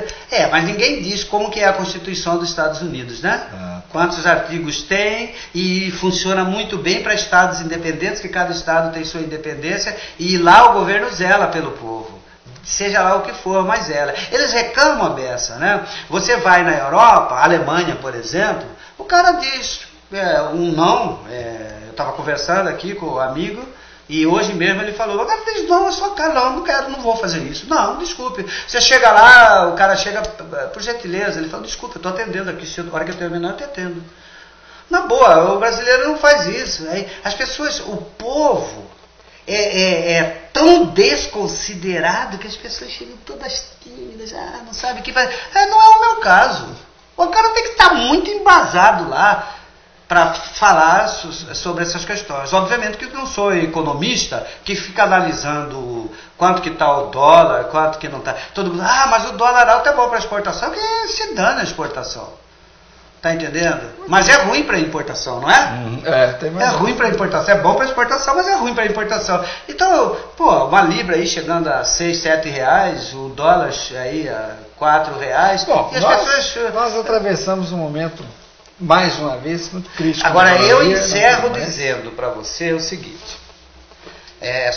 Speaker 3: Mas ninguém diz como que é a Constituição dos Estados Unidos, né? Quantos artigos tem, e funciona muito bem para estados independentes, que cada estado tem sua independência, e lá o governo zela pelo povo, seja lá o que for, mas zela. Eles reclamam a beça, né? Você vai na Europa, Alemanha, por exemplo, o cara diz eu estava conversando aqui com o amigo, e hoje mesmo ele falou: o cara diz não, eu sou cara, não vou fazer isso. Não, desculpe. Você chega lá, o cara chega por gentileza, ele fala: desculpe, eu estou atendendo aqui, se a hora que eu terminar eu te atendo. Na boa, o brasileiro não faz isso. As pessoas, o povo é tão desconsiderado que as pessoas chegam todas tímidas, não sabe o que fazer. Não é o meu caso. O cara tem que estar muito embasado lá para falar sobre essas questões. Obviamente que eu não sou economista que fica analisando quanto que está o dólar, quanto que não está. Todo mundo, mas o dólar alto é bom para exportação, que se dana a exportação. Tá entendendo? Mas é ruim para importação, não é? É ruim para importação, é bom para exportação, mas é ruim para importação. Então, uma libra aí chegando a 6, 7 reais, o dólar aí a 4 reais.
Speaker 2: Bom,
Speaker 3: e as
Speaker 2: nós atravessamos um momento, mais uma vez, muito crítico.
Speaker 3: Agora, eu encerro dizendo para você o seguinte: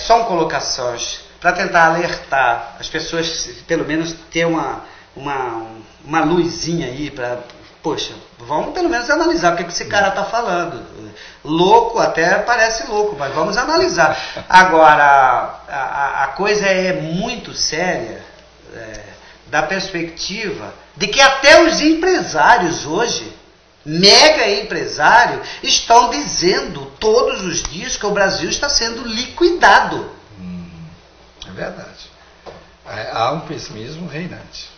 Speaker 3: são colocações para tentar alertar as pessoas, pelo menos ter uma luzinha aí para... Poxa, vamos pelo menos analisar o que esse cara está falando. Louco, até parece louco, mas vamos analisar. Agora, a coisa é muito séria da perspectiva de que até os empresários hoje, mega empresário, estão dizendo todos os dias que o Brasil está sendo liquidado.
Speaker 2: É verdade. Há um pessimismo reinante.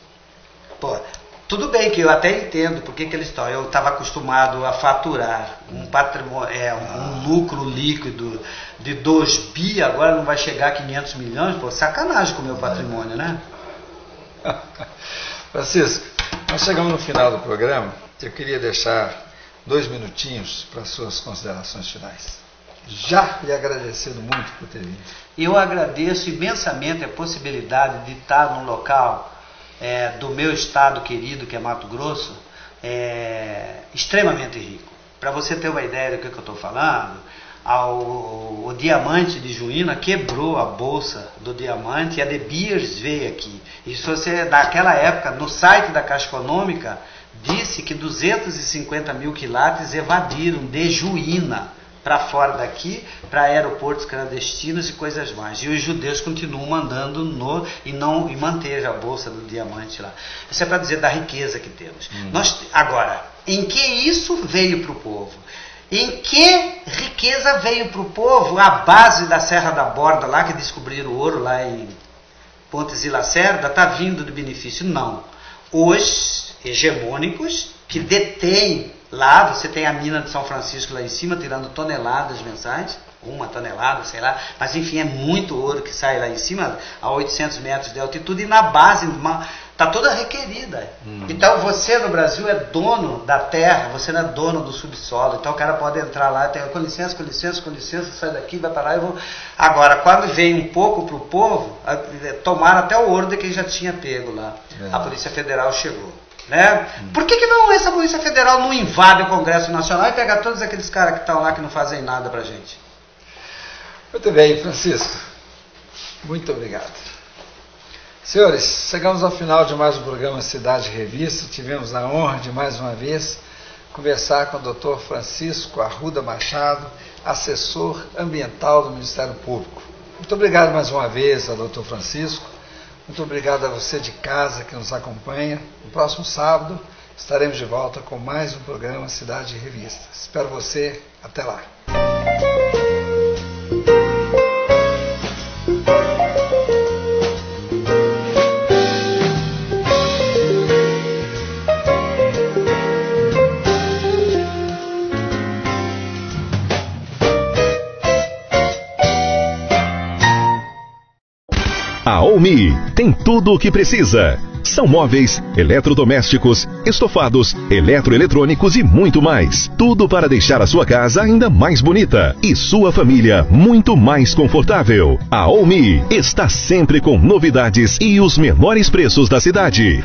Speaker 3: Tudo bem que eu até entendo porque eles estão. Eu estava acostumado a faturar um patrimônio, um lucro líquido de 2 bi, agora não vai chegar a 500 milhões. Sacanagem com o meu patrimônio, né?
Speaker 2: Francisco, nós chegamos no final do programa. Eu queria deixar 2 minutinhos para suas considerações finais. Já lhe agradecendo muito por ter vindo.
Speaker 3: Eu agradeço imensamente a possibilidade de estar num local do meu estado querido, que é Mato Grosso, extremamente rico. Para você ter uma ideia do que eu estou falando, o diamante de Juína quebrou a bolsa do diamante e a De Beers veio aqui. E se você, naquela época, no site da Caixa Econômica, disse que 250 mil quilates evadiram de Juína para fora daqui, para aeroportos clandestinos e coisas mais. E os judeus continuam mandando e manter a bolsa do diamante lá. Isso é para dizer da riqueza que temos. Agora, em que isso veio para o povo? Em que riqueza veio para o povo a base da Serra da Borda, lá que descobriram o ouro lá em Pontes e Lacerda, está vindo de benefício? Não. Os hegemônicos que detêm lá, você tem a mina de São Francisco lá em cima, tirando toneladas mensais, 1 tonelada, sei lá, mas enfim, é muito ouro que sai lá em cima, a 800 metros de altitude, e na base está toda requerida. Então você no Brasil é dono da terra, você não é dono do subsolo, então o cara pode entrar lá, com licença, sai daqui, vai para lá, Agora, quando veio um pouco para o povo, tomaram até o ouro de quem já tinha pego lá. A Polícia Federal chegou. Né? Por que não essa Polícia Federal não invade o Congresso Nacional e pega todos aqueles caras que estão lá que não fazem nada pra gente?
Speaker 2: Muito bem, Francisco. Muito obrigado. Senhores, chegamos ao final de mais um programa Cidade Revista. Tivemos a honra de mais uma vez conversar com o Dr. Francisco Arruda Machado, assessor ambiental do Ministério Público. Muito obrigado mais uma vez ao Dr. Francisco. Muito obrigado a você de casa que nos acompanha. No próximo sábado estaremos de volta com mais um programa Cidade Revista. Espero você. Até lá.
Speaker 1: A Olmi tem tudo o que precisa. São móveis, eletrodomésticos, estofados, eletroeletrônicos e muito mais. Tudo para deixar a sua casa ainda mais bonita e sua família muito mais confortável. A Olmi está sempre com novidades e os menores preços da cidade.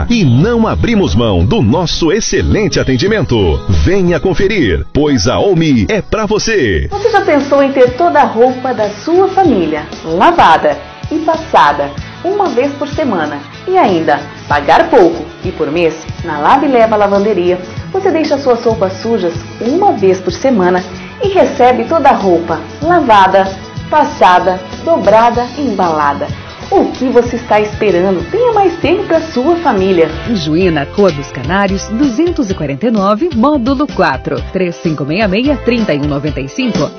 Speaker 1: E não abrimos mão do nosso excelente atendimento. Venha conferir, pois a Olmi é para você.
Speaker 4: Você já pensou em ter toda a roupa da sua família lavada e passada uma vez por semana e ainda pagar pouco e por mês? Na Lave e Leva Lavanderia você deixa suas roupas sujas uma vez por semana e recebe toda a roupa lavada, passada, dobrada e embalada. O que você está esperando? Tenha mais tempo para sua família.
Speaker 5: Juína, Rua dos Canários, 249, módulo 4, 3566-3195.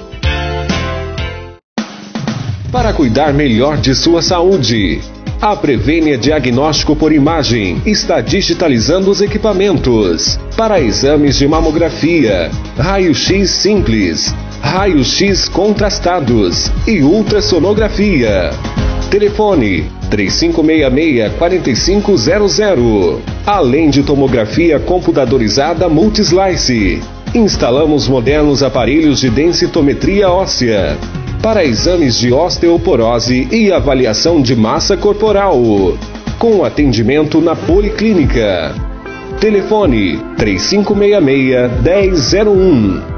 Speaker 6: Para cuidar melhor de sua saúde, a Prevênia Diagnóstico por Imagem está digitalizando os equipamentos para exames de mamografia, raio-x simples, raio-x contrastados e ultrassonografia. Telefone 3566-4500. Além de tomografia computadorizada Multislice, instalamos modernos aparelhos de densitometria óssea para exames de osteoporose e avaliação de massa corporal, com atendimento na Policlínica. Telefone 3566-1001.